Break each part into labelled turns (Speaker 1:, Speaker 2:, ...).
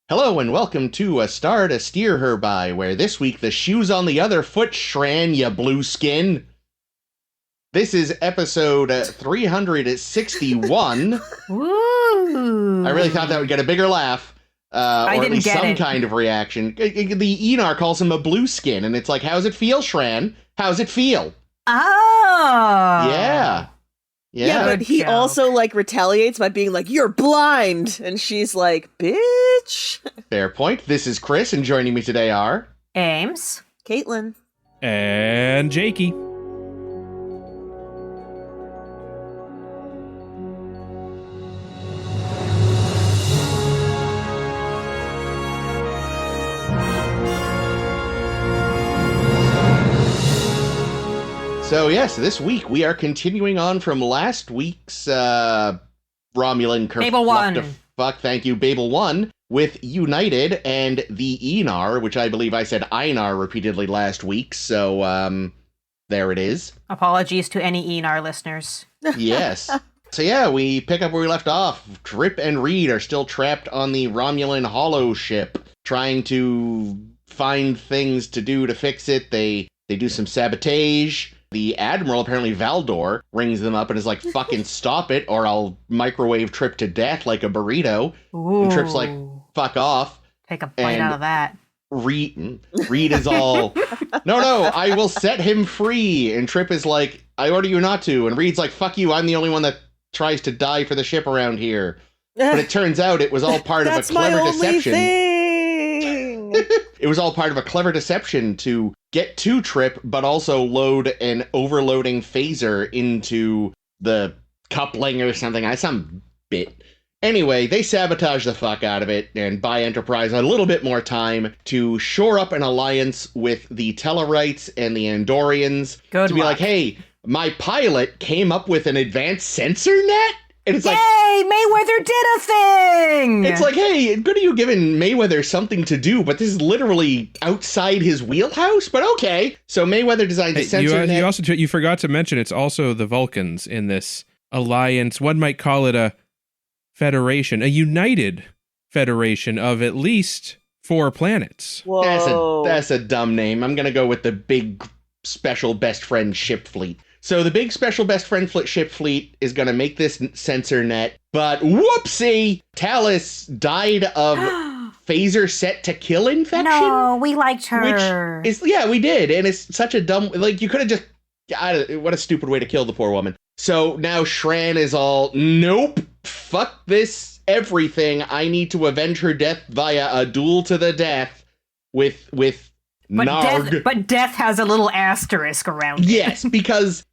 Speaker 1: Hello and welcome to A Star to Steer Her By, where this week the shoe's on the other foot, Shran, ya blue skin. This is episode 361.
Speaker 2: Woo!
Speaker 1: I really thought that would get a bigger laugh, or at least some kind of reaction. The Aenar calls him a blue skin, and it's like, how's it feel, Shran? How's it feel?
Speaker 2: Oh!
Speaker 1: Yeah,
Speaker 3: but he also, retaliates by being like, you're blind! And she's like, bitch!
Speaker 1: Fair point. This is Chris, and joining me today are...
Speaker 2: Ames.
Speaker 3: Caitlin.
Speaker 4: And Jakey.
Speaker 1: So yes, this week we are continuing on from last week's Romulan
Speaker 2: Babel 1.
Speaker 1: Fuck, thank you, Babel 1, with United and the Aenar, which I believe I said Aenar repeatedly last week, so there it is.
Speaker 2: Apologies to any Aenar listeners.
Speaker 1: Yes. So yeah, we pick up where we left off. Trip and Reed are still trapped on the Romulan holo ship, trying to find things to do to fix it. They do some sabotage. The Admiral, apparently Valdor, rings them up and is like, fucking stop it, or I'll microwave Trip to death like a burrito.
Speaker 2: Ooh.
Speaker 1: And Trip's like, fuck off.
Speaker 2: Take a bite out of that.
Speaker 1: Reed is all, no, I will set him free. And Trip is like, I order you not to. And Reed's like, fuck you, I'm the only one that tries to die for the ship around here. But it turns out it was all part of a clever deception. It was all part of a clever deception to get to Trip, but also load an overloading phaser into the coupling or something. Some bit. Anyway, they sabotage the fuck out of it and buy Enterprise a little bit more time to shore up an alliance with the Tellarites and the Andorians.
Speaker 2: Good
Speaker 1: be
Speaker 2: luck.
Speaker 1: like, hey, my pilot came up with an advanced sensor net? And it's
Speaker 2: Yay!
Speaker 1: like,
Speaker 2: Mayweather did a thing!
Speaker 1: it's like, hey, good of you giving Mayweather something to do, but this is literally outside his wheelhouse? But okay. So Mayweather designed a sensor net.
Speaker 4: You forgot to mention it's also the Vulcans in this alliance. One might call it a federation, a united federation of at least 4 planets.
Speaker 3: Whoa.
Speaker 1: That's a dumb name. I'm going to go with the big special best friend ship fleet. So the big special best friend ship fleet is going to make this sensor net, but whoopsie! Talus died of phaser set to kill infection?
Speaker 2: No, we liked her.
Speaker 1: We did, and it's such a dumb, you could have just, what a stupid way to kill the poor woman. So now Shran is all, nope, fuck this everything, I need to avenge her death via a duel to the death with Narg.
Speaker 2: But death has a little asterisk around it.
Speaker 1: Yes, because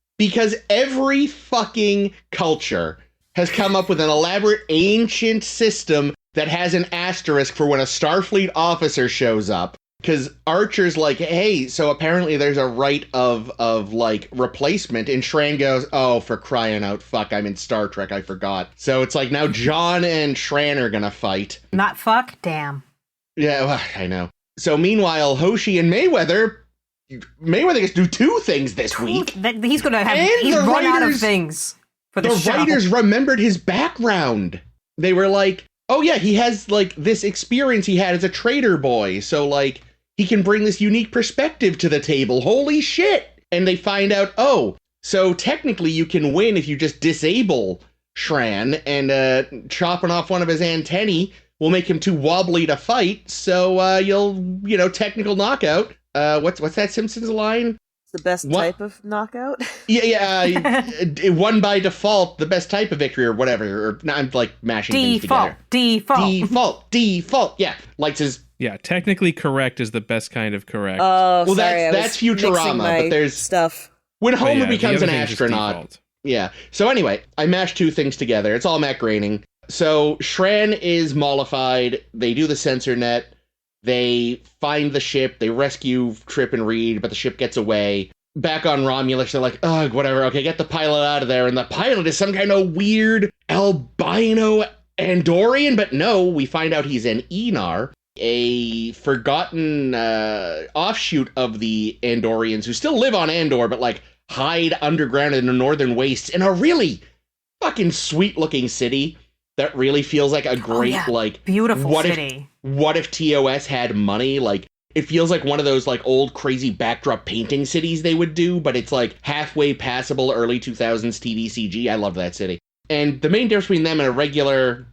Speaker 1: every fucking culture has come up with an elaborate ancient system that has an asterisk for when a Starfleet officer shows up. Because Archer's like, hey, so apparently there's a right of replacement. And Shran goes, oh, for crying out, fuck, I'm in Star Trek, I forgot. So it's like now John and Shran are gonna fight.
Speaker 2: Not fuck? Damn.
Speaker 1: Yeah, well, I know. So meanwhile, Hoshi and Mayweather gets to do 2 things this week.
Speaker 2: He's gonna have. He's run out of things for the show.
Speaker 1: The writers remembered his background. They were like, oh yeah, he has this experience he had as a trader boy, so he can bring this unique perspective to the table. Holy shit! And they find out, oh, so technically you can win if you just disable Shran, and chopping off one of his antennae will make him too wobbly to fight, so you'll, technical knockout. What's that Simpsons line?
Speaker 3: It's the best type of knockout?
Speaker 1: Yeah, won by default, the best type of victory, or whatever. Or I'm mashing things together. Default. Yeah, his.
Speaker 4: Yeah, technically correct is the best kind of correct.
Speaker 3: Oh,
Speaker 1: well,
Speaker 3: sorry,
Speaker 1: that's Futurama, but there's
Speaker 3: stuff.
Speaker 1: When Homer becomes an astronaut.
Speaker 4: Default.
Speaker 1: Yeah. So anyway, I mashed 2 things together. It's all Matt Groening. So Shran is mollified. They do the sensor net. They find the ship. They rescue Trip and Reed, but the ship gets away. Back on Romulus, they're like, ugh, whatever. Okay, get the pilot out of there. And the pilot is some kind of weird albino Andorian. But no, we find out he's an Aenar, a forgotten offshoot of the Andorians who still live on Andor, but hide underground in the northern wastes in a really fucking sweet looking city that really feels like a great,
Speaker 2: beautiful city.
Speaker 1: what if TOS had money? Like, it feels like one of those like old crazy backdrop painting cities they would do, but it's like halfway passable early 2000s TV CG. I love that city. And the main difference between them and a regular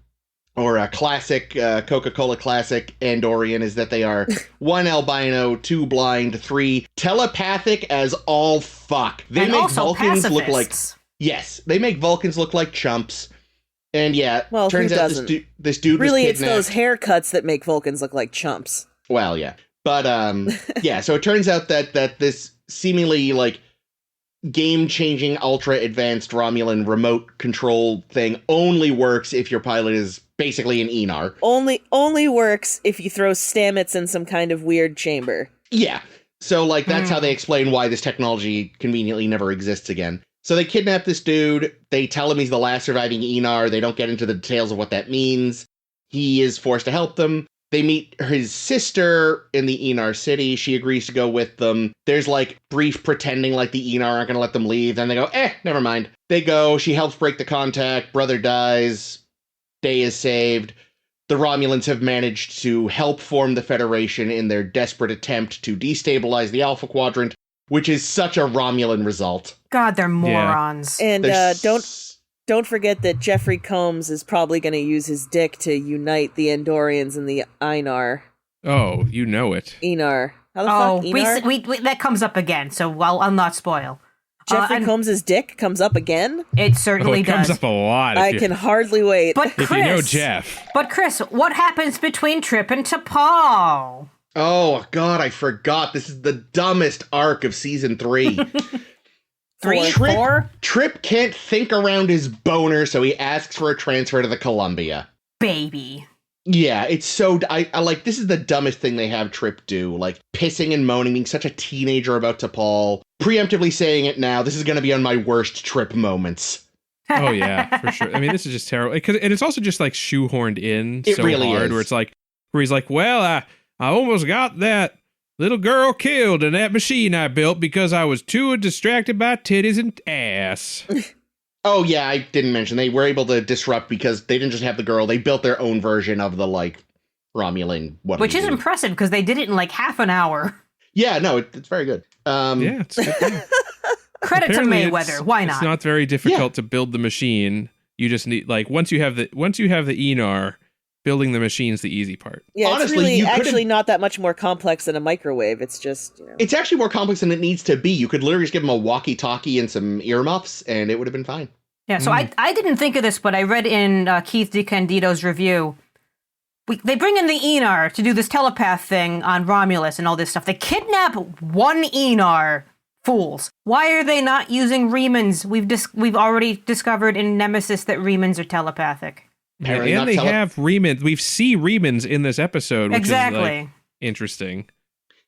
Speaker 1: or a classic Coca-Cola classic Andorian is that they are 1 albino, 2 blind, 3 telepathic as all fuck. They make Vulcans look like... Yes, they make Vulcans look like chumps. And yeah,
Speaker 3: well,
Speaker 1: turns out this dude
Speaker 3: really,
Speaker 1: was kidnapped.
Speaker 3: It's those haircuts that make Vulcans look like chumps.
Speaker 1: Well, yeah. But, yeah, so it turns out that this seemingly, like, game-changing, ultra-advanced Romulan remote control thing only works if your pilot is basically an Aenar.
Speaker 3: Only works if you throw Stamets in some kind of weird chamber.
Speaker 1: Yeah. So, like, that's how they explain why this technology conveniently never exists again. So they kidnap this dude, they tell him he's the last surviving Aenar, they don't get into the details of what that means. He is forced to help them. They meet his sister in the Aenar city. She agrees to go with them. There's like brief pretending like the Aenar aren't going to let them leave. Then they go, never mind. They go. She helps break the contact. Brother dies. Day is saved. The Romulans have managed to help form the Federation in their desperate attempt to destabilize the Alpha Quadrant, which is such a Romulan result.
Speaker 2: God, they're morons.
Speaker 3: Yeah. And don't forget that Jeffrey Combs is probably going to use his dick to unite the Andorians and the Aenar.
Speaker 4: Oh, you know it.
Speaker 3: Aenar. How the fuck? Aenar?
Speaker 2: We that comes up again, so I'll not spoil.
Speaker 3: Jeffrey Combs' dick comes up again?
Speaker 2: It certainly does.
Speaker 4: It comes up a lot.
Speaker 3: I can hardly wait.
Speaker 2: But Chris,
Speaker 4: if you know Jeff.
Speaker 2: But Chris, what happens between Trip and T'Pol?
Speaker 1: Oh, God, I forgot. This is the dumbest arc of season 3. Trip can't think around his boner, so he asks for a transfer to the Columbia.
Speaker 2: Baby.
Speaker 1: Yeah, it's so... I like, this is the dumbest thing they have Trip do. Like, pissing and moaning, being such a teenager about T'Pol. Preemptively saying it now, this is going to be on my worst Trip moments.
Speaker 4: Oh, yeah, for sure. I mean, this is just terrible. And it's also just, like, shoehorned in
Speaker 1: it
Speaker 4: so
Speaker 1: really
Speaker 4: hard,
Speaker 1: is.
Speaker 4: where he's like, well, I almost got that little girl killed in that machine I built because I was too distracted by titties and ass.
Speaker 1: Oh, yeah, I didn't mention. They were able to disrupt because they didn't just have the girl. They built their own version of the, like, Romulan...
Speaker 2: Which is impressive, because they did it in, like, half an hour.
Speaker 1: Yeah, no, it's very good.
Speaker 4: Yeah, it's good.
Speaker 2: Credit to Mayweather. Why not?
Speaker 4: It's not very difficult to build the machine. You just need, like, once you have the Aenar, building the machine's the easy part.
Speaker 3: Yeah,
Speaker 1: honestly,
Speaker 3: it's really actually not that much more complex than a microwave. It's just, you know.
Speaker 1: It's actually more complex than it needs to be. You could literally just give them a walkie-talkie and some earmuffs, and it would have been fine.
Speaker 2: Yeah, so I didn't think of this, but I read in Keith DeCandido's review, they bring in the Aenar to do this telepath thing on Romulus and all this stuff. They kidnap one Aenar. Fools. Why are they not using Remans? We've already discovered in Nemesis that Remans are telepathic.
Speaker 4: And they have Remans. We see Remans in this episode, which is like, interesting.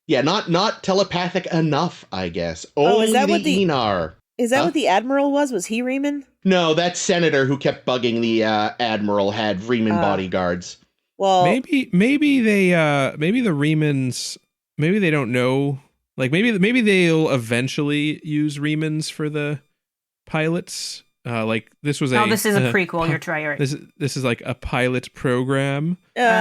Speaker 1: Yeah, not telepathic enough, I guess. Only
Speaker 3: is that what
Speaker 1: the Aenar.
Speaker 3: Is that what the Admiral was? Was he Reman?
Speaker 1: No, that senator who kept bugging the Admiral had Reman bodyguards.
Speaker 3: Well,
Speaker 4: maybe the Remans, maybe they don't know. Like maybe they'll eventually use Remans for the pilots. Like this was
Speaker 2: this is a prequel. You're right.
Speaker 4: This is like a pilot program, and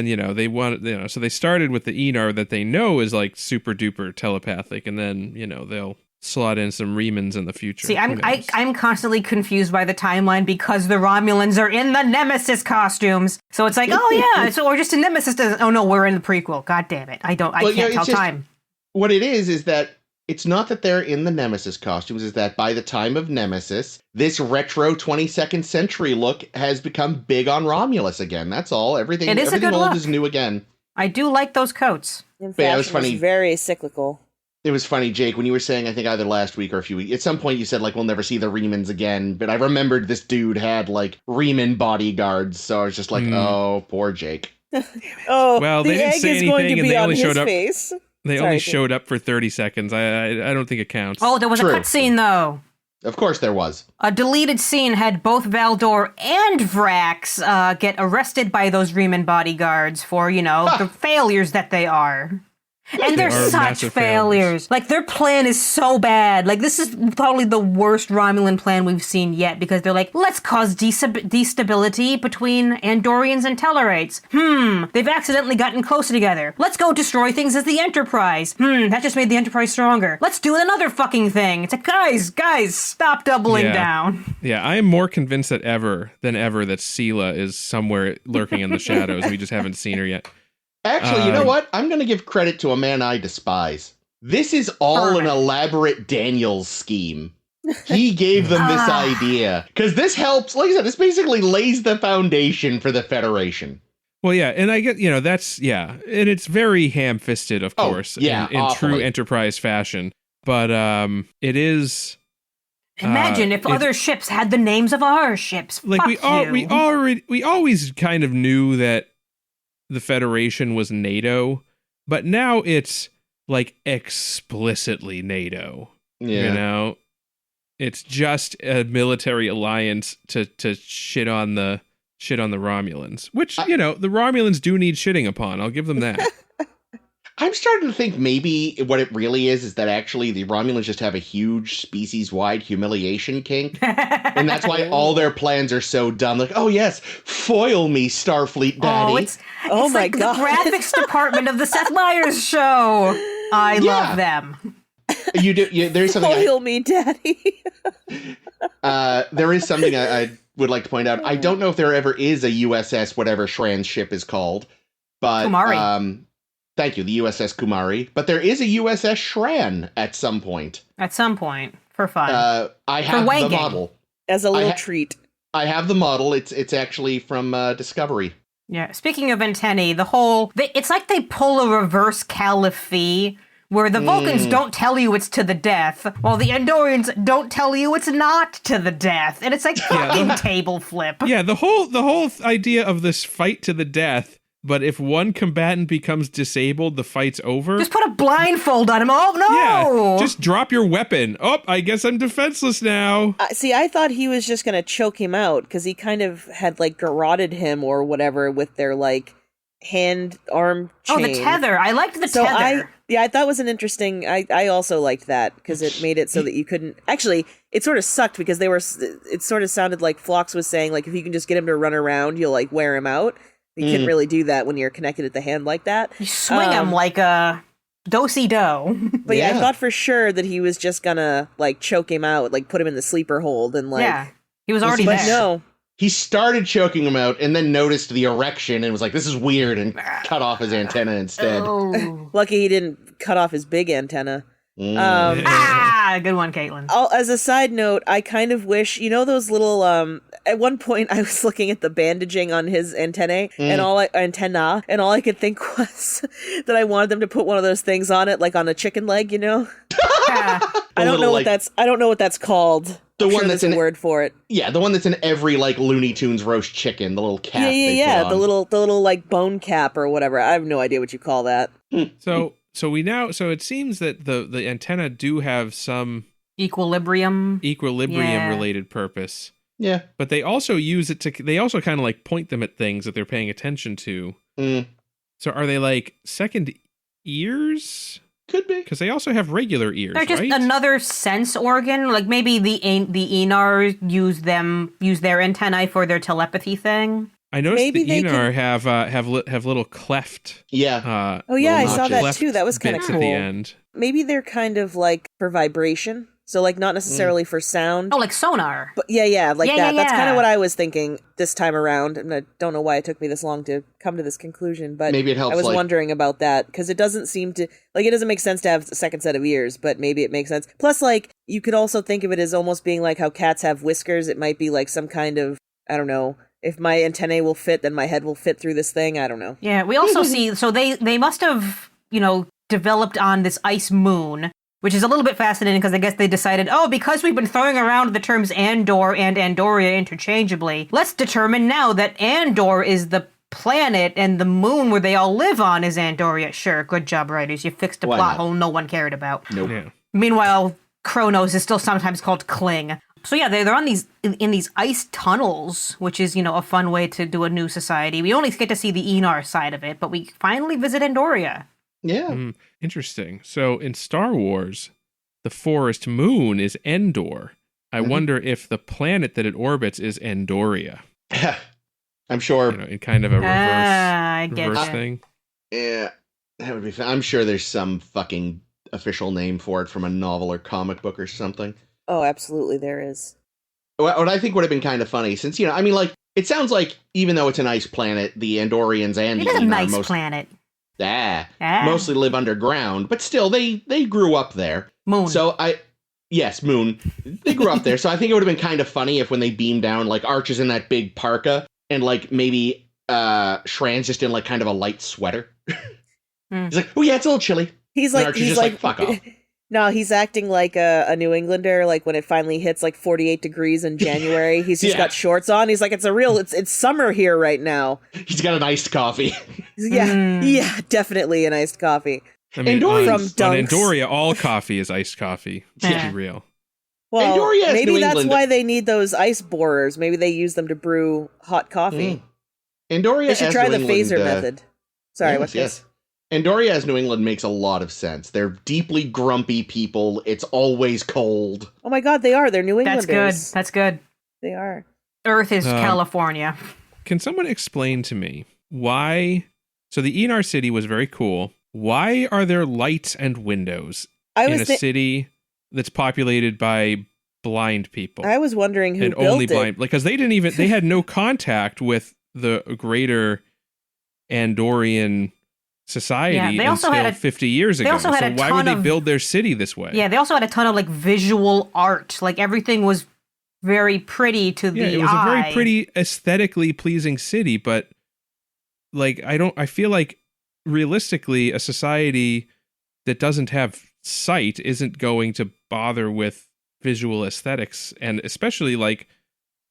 Speaker 4: you know they want so they started with the Aenar that they know is like super duper telepathic, and then they'll slot in some Remans in the future.
Speaker 2: See, I'm constantly confused by the timeline because the Romulans are in the Nemesis costumes. So it's like, oh yeah, or just a Nemesis doesn't. Oh no, we're in the prequel. God damn it, I can't tell time.
Speaker 1: What it is that it's not that they're in the Nemesis costumes. Is that by the time of Nemesis, this retro 22nd century look has become big on Romulus again. That's all. Everything old
Speaker 2: look.
Speaker 1: is new again.
Speaker 2: I do like those coats.
Speaker 3: In fact, it was funny. Very cyclical.
Speaker 1: It was funny, Jake, when you were saying, I think either last week or a few weeks, at some point you said, like, we'll never see the Remans again, but I remembered this dude had, like, Reman bodyguards, so I was just like, oh, poor Jake.
Speaker 4: Well, they didn't say anything, and they only showed up.
Speaker 3: Face.
Speaker 4: They only showed up for 30 seconds. I don't think it counts.
Speaker 2: Oh, there was a cutscene, though.
Speaker 1: Of course there was.
Speaker 2: A deleted scene had both Valdor and Vrax get arrested by those Reman bodyguards for, the failures that they are. And they're
Speaker 4: They are
Speaker 2: such
Speaker 4: massive
Speaker 2: failures. Like, their plan is so bad. Like, this is probably the worst Romulan plan we've seen yet, because they're like, let's cause destability between Andorians and Tellarites. They've accidentally gotten closer together. Let's go destroy things as the Enterprise. That just made the Enterprise stronger. Let's do another fucking thing. It's like, guys, stop doubling down.
Speaker 4: Yeah, I am more convinced than ever that Sela is somewhere lurking in the shadows. We just haven't seen her yet.
Speaker 1: Actually, you know what? I'm going to give credit to a man I despise. This is all an elaborate Daniels scheme. He gave them this idea. Because this helps, like I said, this basically lays the foundation for the Federation.
Speaker 4: Well, yeah, and I get, that's, and it's very ham-fisted, of course, in true Enterprise fashion. But it is...
Speaker 2: Imagine if other ships had the names of our ships.
Speaker 4: Like,
Speaker 2: Fuck
Speaker 4: we always kind of knew that the Federation was NATO, but now it's like explicitly NATO.
Speaker 1: Yeah.
Speaker 4: It's just a military alliance to shit on the Romulans, which the Romulans do need shitting upon. I'll give them that.
Speaker 1: I'm starting to think maybe what it really is that actually the Romulans just have a huge species-wide humiliation kink. And that's why all their plans are so dumb. Like, oh yes, foil me, Starfleet Daddy.
Speaker 2: It's my like God. The graphics department of the Seth Meyers show. I love them.
Speaker 1: You do. There's something.
Speaker 3: Foil me, Daddy.
Speaker 1: There is something I would like to point out. I don't know if there ever is a USS, whatever Shran's ship is called, but
Speaker 2: Kumari.
Speaker 1: Thank you, the USS Kumari. But there is a USS Shran at some point.
Speaker 2: At some point, for fun.
Speaker 1: I have the model.
Speaker 3: As a little treat.
Speaker 1: I have the model. It's actually from Discovery.
Speaker 2: Yeah, speaking of antennae, it's like they pull a reverse Caliph, where the Vulcans don't tell you it's to the death, while the Andorians don't tell you it's not to the death. And it's like fucking table flip.
Speaker 4: Yeah, the whole idea of this fight to the death, but if one combatant becomes disabled, the fight's over.
Speaker 2: Just put a blindfold on him. Oh, no!
Speaker 4: Yeah, just drop your weapon. Oh, I guess I'm defenseless now.
Speaker 3: See, I thought he was just going to choke him out, because he kind of had, like, garroted him or whatever with their, like, hand-arm chain.
Speaker 2: Oh, the tether. I liked the tether.
Speaker 3: I thought it was an interesting... I also liked that, because it made it so that you couldn't... Actually, it sort of sucked, because it sort of sounded like Phlox was saying, like, if you can just get him to run around, you'll, like, wear him out. You couldn't really do that when you're connected at the hand like that.
Speaker 2: You swing him like a do-si-do.
Speaker 3: But I thought for sure that he was just gonna, like, choke him out, like, put him in the sleeper hold and, like...
Speaker 2: Yeah, he was already there.
Speaker 3: But no.
Speaker 1: He started choking him out and then noticed the erection and was like, this is weird, and cut off his antenna instead.
Speaker 2: Oh.
Speaker 3: Lucky he didn't cut off his big antenna.
Speaker 2: Good one, Caitlin.
Speaker 3: As a side note, I kind of wish, those little, at one point I was looking at the bandaging on his antennae, and all I could think was that I wanted them to put one of those things on it, like on a chicken leg,
Speaker 2: Yeah.
Speaker 3: I don't know what that's called.
Speaker 1: The one that's
Speaker 3: a word for it.
Speaker 1: Yeah, the one that's in every, like, Looney Tunes roast chicken, the little cap.
Speaker 3: Yeah, the little like bone cap or whatever. I have no idea what you call that.
Speaker 4: So it seems that the antenna do have some
Speaker 2: equilibrium
Speaker 4: related purpose.
Speaker 1: Yeah.
Speaker 4: But they also use it they also kind of like point them at things that they're paying attention to. So are they like second ears?
Speaker 1: Could be.
Speaker 4: Because they also have regular ears,
Speaker 2: They're just
Speaker 4: right?
Speaker 2: another sense organ. Like maybe the Aenar use their antennae for their telepathy thing.
Speaker 4: I noticed the Aenar have little cleft.
Speaker 1: Yeah.
Speaker 3: I saw that too. That was kind of
Speaker 4: bits
Speaker 3: cool.
Speaker 4: At the end.
Speaker 3: Maybe they're kind of like for vibration. So like not necessarily for sound.
Speaker 2: Oh, like sonar.
Speaker 3: But that.
Speaker 2: Yeah.
Speaker 3: That's kind of what I was thinking this time around. And I don't know why it took me this long to come to this conclusion, but
Speaker 1: maybe it helps.
Speaker 3: I was wondering about that because it doesn't seem to it doesn't make sense to have a second set of ears, but maybe it makes sense. Plus, like you could also think of it as almost being like how cats have whiskers. It might be like some kind of, I don't know. If my antennae will fit, then my head will fit through this thing. I don't know.
Speaker 2: Yeah, we also see, so they must have, developed on this ice moon, which is a little bit fascinating because I guess they decided, because we've been throwing around the terms Andor and Andoria interchangeably, let's determine now that Andor is the planet and the moon where they all live on is Andoria. Sure, good job, writers. You fixed a plot hole no one cared about.
Speaker 1: Nope.
Speaker 4: Yeah.
Speaker 2: Meanwhile, Kronos is still sometimes called Kling. So yeah, they're on in these ice tunnels, which is, a fun way to do a new society. We only get to see the Aenar side of it, but we finally visit Andoria.
Speaker 1: Yeah.
Speaker 4: Interesting. So in Star Wars, the forest moon is Endor. I wonder if the planet that it orbits is Andoria.
Speaker 1: I'm sure.
Speaker 4: In kind of a
Speaker 2: I get
Speaker 4: reverse
Speaker 2: ya.
Speaker 4: thing.
Speaker 1: Yeah, that would be fun. I'm sure there's some fucking official name for it from a novel or comic book or something.
Speaker 3: Oh, absolutely, there is.
Speaker 1: What I think would have been kind of funny, since, I mean, like, it sounds like, even though it's a nice planet, the Andorians and
Speaker 2: It
Speaker 1: the
Speaker 2: is a
Speaker 1: Enar
Speaker 2: nice planet.
Speaker 1: mostly live underground, but still, they grew up there.
Speaker 2: Moon.
Speaker 1: So yes, Moon. They grew up there, so I think it would have been kind of funny if when they beamed down, like, Arch is in that big parka, and, like, maybe Shran's just in, like, kind of a light sweater. He's like, oh yeah, it's a little chilly.
Speaker 3: He's
Speaker 1: And
Speaker 3: like,
Speaker 1: Arch is just like, fuck off.
Speaker 3: No, he's acting like a New Englander. Like when it finally hits like 48 degrees in January, he's just got shorts on. He's like, it's summer here right now.
Speaker 1: He's got an iced coffee.
Speaker 3: Yeah, definitely an iced coffee.
Speaker 4: I mean,
Speaker 3: From
Speaker 4: on
Speaker 3: Dunks.
Speaker 4: Andoria, all coffee is iced coffee. Let's
Speaker 2: Yeah.
Speaker 4: be real.
Speaker 3: Well,
Speaker 1: Andoria is
Speaker 3: maybe
Speaker 1: New
Speaker 3: that's
Speaker 1: England.
Speaker 3: why they need those ice borers. Maybe they use them to brew hot coffee.
Speaker 1: Andoria
Speaker 3: They should
Speaker 1: as
Speaker 3: try
Speaker 1: New
Speaker 3: the
Speaker 1: England,
Speaker 3: phaser method. Sorry,
Speaker 1: yes,
Speaker 3: what's this?
Speaker 1: Andoria as New England makes a lot of sense. They're deeply grumpy people. It's always cold.
Speaker 3: Oh my God, they are. They're New
Speaker 2: That's
Speaker 3: Englanders.
Speaker 2: good. That's good.
Speaker 3: They are.
Speaker 2: Earth is California.
Speaker 4: Can someone explain to me why? So the Enar city was very cool. Why are there lights and windows in a city that's populated by blind people?
Speaker 3: I was wondering who
Speaker 4: and
Speaker 3: built
Speaker 4: only
Speaker 3: it.
Speaker 4: blind, because they had no contact with the greater Andorian society
Speaker 2: Yeah, they also
Speaker 4: until
Speaker 2: had
Speaker 4: 50 years ago.
Speaker 2: also had
Speaker 4: So
Speaker 2: a
Speaker 4: why
Speaker 2: ton
Speaker 4: would they
Speaker 2: of-
Speaker 4: build their city this way?
Speaker 2: Yeah, they also had a ton of like visual art. Like everything was very pretty to the eye.
Speaker 4: It was a very pretty, aesthetically pleasing city, but like I feel like realistically a society that doesn't have sight isn't going to bother with visual aesthetics, and especially like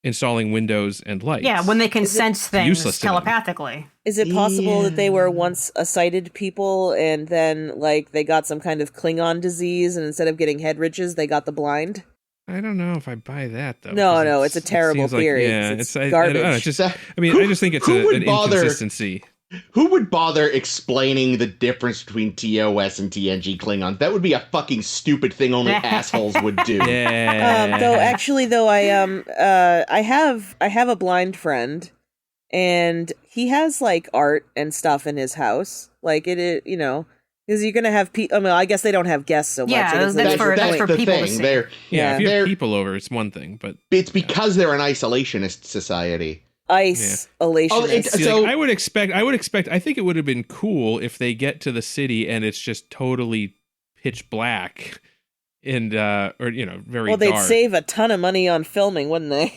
Speaker 4: installing windows and lights.
Speaker 2: Yeah, when they can sense things
Speaker 4: useless to them.
Speaker 2: telepathically.
Speaker 3: Is it possible that they were once a sighted people and then, like, they got some kind of Klingon disease and instead of getting head riches, they got the blind?
Speaker 4: I don't know if I buy that though.
Speaker 3: No, it's a terrible
Speaker 4: seems like-
Speaker 3: theory.
Speaker 4: yeah,
Speaker 3: It's
Speaker 4: I
Speaker 3: garbage.
Speaker 4: don't know, I just think it's
Speaker 1: who would
Speaker 4: an
Speaker 1: bother-
Speaker 4: inconsistency.
Speaker 1: Who would bother explaining the difference between TOS and TNG Klingon? That would be a fucking stupid thing only assholes would do.
Speaker 4: Yeah.
Speaker 3: Though I have a blind friend, and he has like art and stuff in his house. Like because you're gonna have people. I mean, I guess they don't have guests so much.
Speaker 2: Yeah,
Speaker 3: I guess
Speaker 2: that's for
Speaker 1: the
Speaker 2: people to
Speaker 1: thing.
Speaker 2: see.
Speaker 1: They're,
Speaker 4: Yeah, if you have
Speaker 1: they're-
Speaker 4: people over, it's one thing, but
Speaker 1: it's because they're an isolationist society.
Speaker 3: isolation.
Speaker 1: Oh,
Speaker 4: see,
Speaker 1: So-
Speaker 4: like, I would expect. I think it would have been cool if they get to the city and it's just totally pitch black and very
Speaker 3: Well, they'd
Speaker 4: dark.
Speaker 3: save a ton of money on filming, wouldn't they?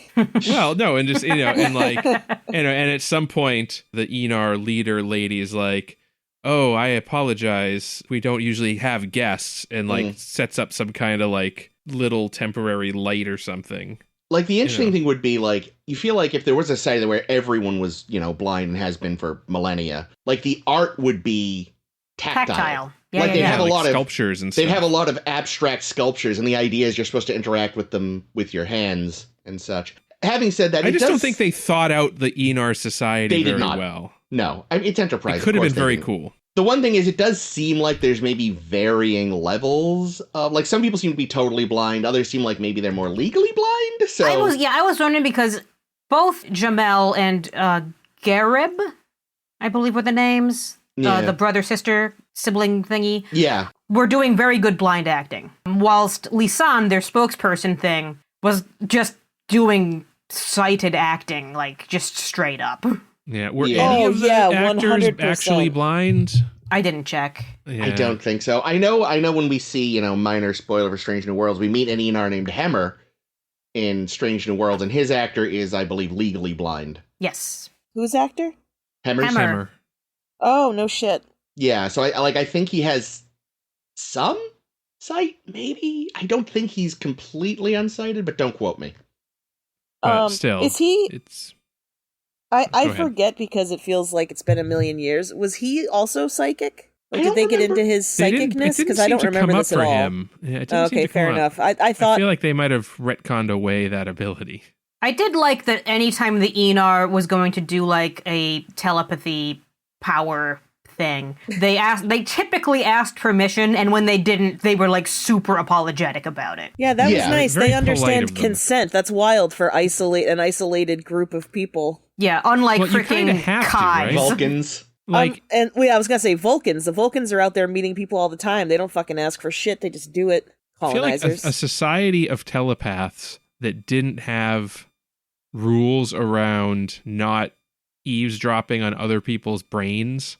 Speaker 4: Well, no, and just and like and at some point the Enar leader lady is like, "Oh, I apologize. We don't usually have guests," and like sets up some kind of like little temporary light or something.
Speaker 1: Like, the interesting thing would be, like, you feel like if there was a society where everyone was, blind and has been for millennia, like, the art would be tactile.
Speaker 2: Yeah,
Speaker 1: Like,
Speaker 2: yeah,
Speaker 1: they'd
Speaker 2: yeah.
Speaker 1: have a
Speaker 4: like
Speaker 1: lot of
Speaker 4: sculptures and
Speaker 1: They'd
Speaker 4: stuff.
Speaker 1: have a lot of abstract sculptures, and the idea is you're supposed to interact with them with your hands and such. Having said that,
Speaker 4: I just don't think they thought out the Enar society
Speaker 1: They did
Speaker 4: very
Speaker 1: not.
Speaker 4: well.
Speaker 1: No, I mean, it's Enterprise.
Speaker 4: It could have
Speaker 1: of
Speaker 4: been
Speaker 1: course
Speaker 4: very
Speaker 1: they didn't.
Speaker 4: cool.
Speaker 1: The one thing is, it does seem like there's maybe varying levels of, like, some people seem to be totally blind, others seem like maybe they're more legally blind. So
Speaker 2: I was wondering because both Jamel and Garib, I believe were the names, the brother-sister sibling thingy,
Speaker 1: yeah,
Speaker 2: were doing very good blind acting. Whilst Lisanne, their spokesperson thing, was just doing sighted acting, like just straight up.
Speaker 4: Yeah, were
Speaker 1: Yeah.
Speaker 4: any
Speaker 3: Oh,
Speaker 4: of the
Speaker 3: yeah,
Speaker 4: actors
Speaker 3: 100%.
Speaker 4: actually blind?
Speaker 2: I didn't check.
Speaker 4: Yeah.
Speaker 1: I don't think so. I know when we see, minor spoiler for Strange New Worlds, we meet an Enar named Hemmer in Strange New Worlds, and his actor is, I believe, legally blind.
Speaker 2: Yes.
Speaker 3: Who's actor?
Speaker 1: Hemmer's
Speaker 2: Hemmer.
Speaker 4: Hammer.
Speaker 3: Oh, no shit.
Speaker 1: Yeah, so I think he has some sight, maybe? I don't think he's completely unsighted, but don't quote me.
Speaker 4: But still,
Speaker 3: is he?
Speaker 4: it's
Speaker 3: I
Speaker 4: Go ahead.
Speaker 3: forget because it feels like it's been a million years. Was he also psychic?
Speaker 1: I
Speaker 3: Like, did
Speaker 1: don't
Speaker 3: they get
Speaker 1: remember.
Speaker 3: into his
Speaker 4: They didn't-
Speaker 3: psychicness?
Speaker 4: it didn't
Speaker 3: Because I
Speaker 4: seem
Speaker 3: don't
Speaker 4: to
Speaker 3: remember
Speaker 4: come
Speaker 3: this
Speaker 4: up
Speaker 3: at
Speaker 4: for
Speaker 3: all.
Speaker 4: him. Yeah, it didn't seem
Speaker 3: Okay,
Speaker 4: to
Speaker 3: fair
Speaker 4: come up.
Speaker 3: enough. I thought
Speaker 4: I feel like they might have retconned away that ability.
Speaker 2: I did like that anytime the Enar was going to do like a telepathy power thing. They typically asked permission, and when they didn't, they were like super apologetic about it.
Speaker 3: Yeah, that was nice.
Speaker 4: Very
Speaker 3: They
Speaker 4: polite
Speaker 3: understand
Speaker 4: of them.
Speaker 3: consent. That's wild for an isolated group of people.
Speaker 2: Yeah, unlike
Speaker 4: Well, you kinda
Speaker 2: freaking
Speaker 4: have to,
Speaker 2: Kais.
Speaker 4: right?
Speaker 1: Vulcans.
Speaker 4: Like,
Speaker 3: I was gonna say Vulcans. The Vulcans are out there meeting people all the time. They don't fucking ask for shit. They just do it.
Speaker 4: I feel like
Speaker 3: Colonizers.
Speaker 4: a society of telepaths that didn't have rules around not eavesdropping on other people's brains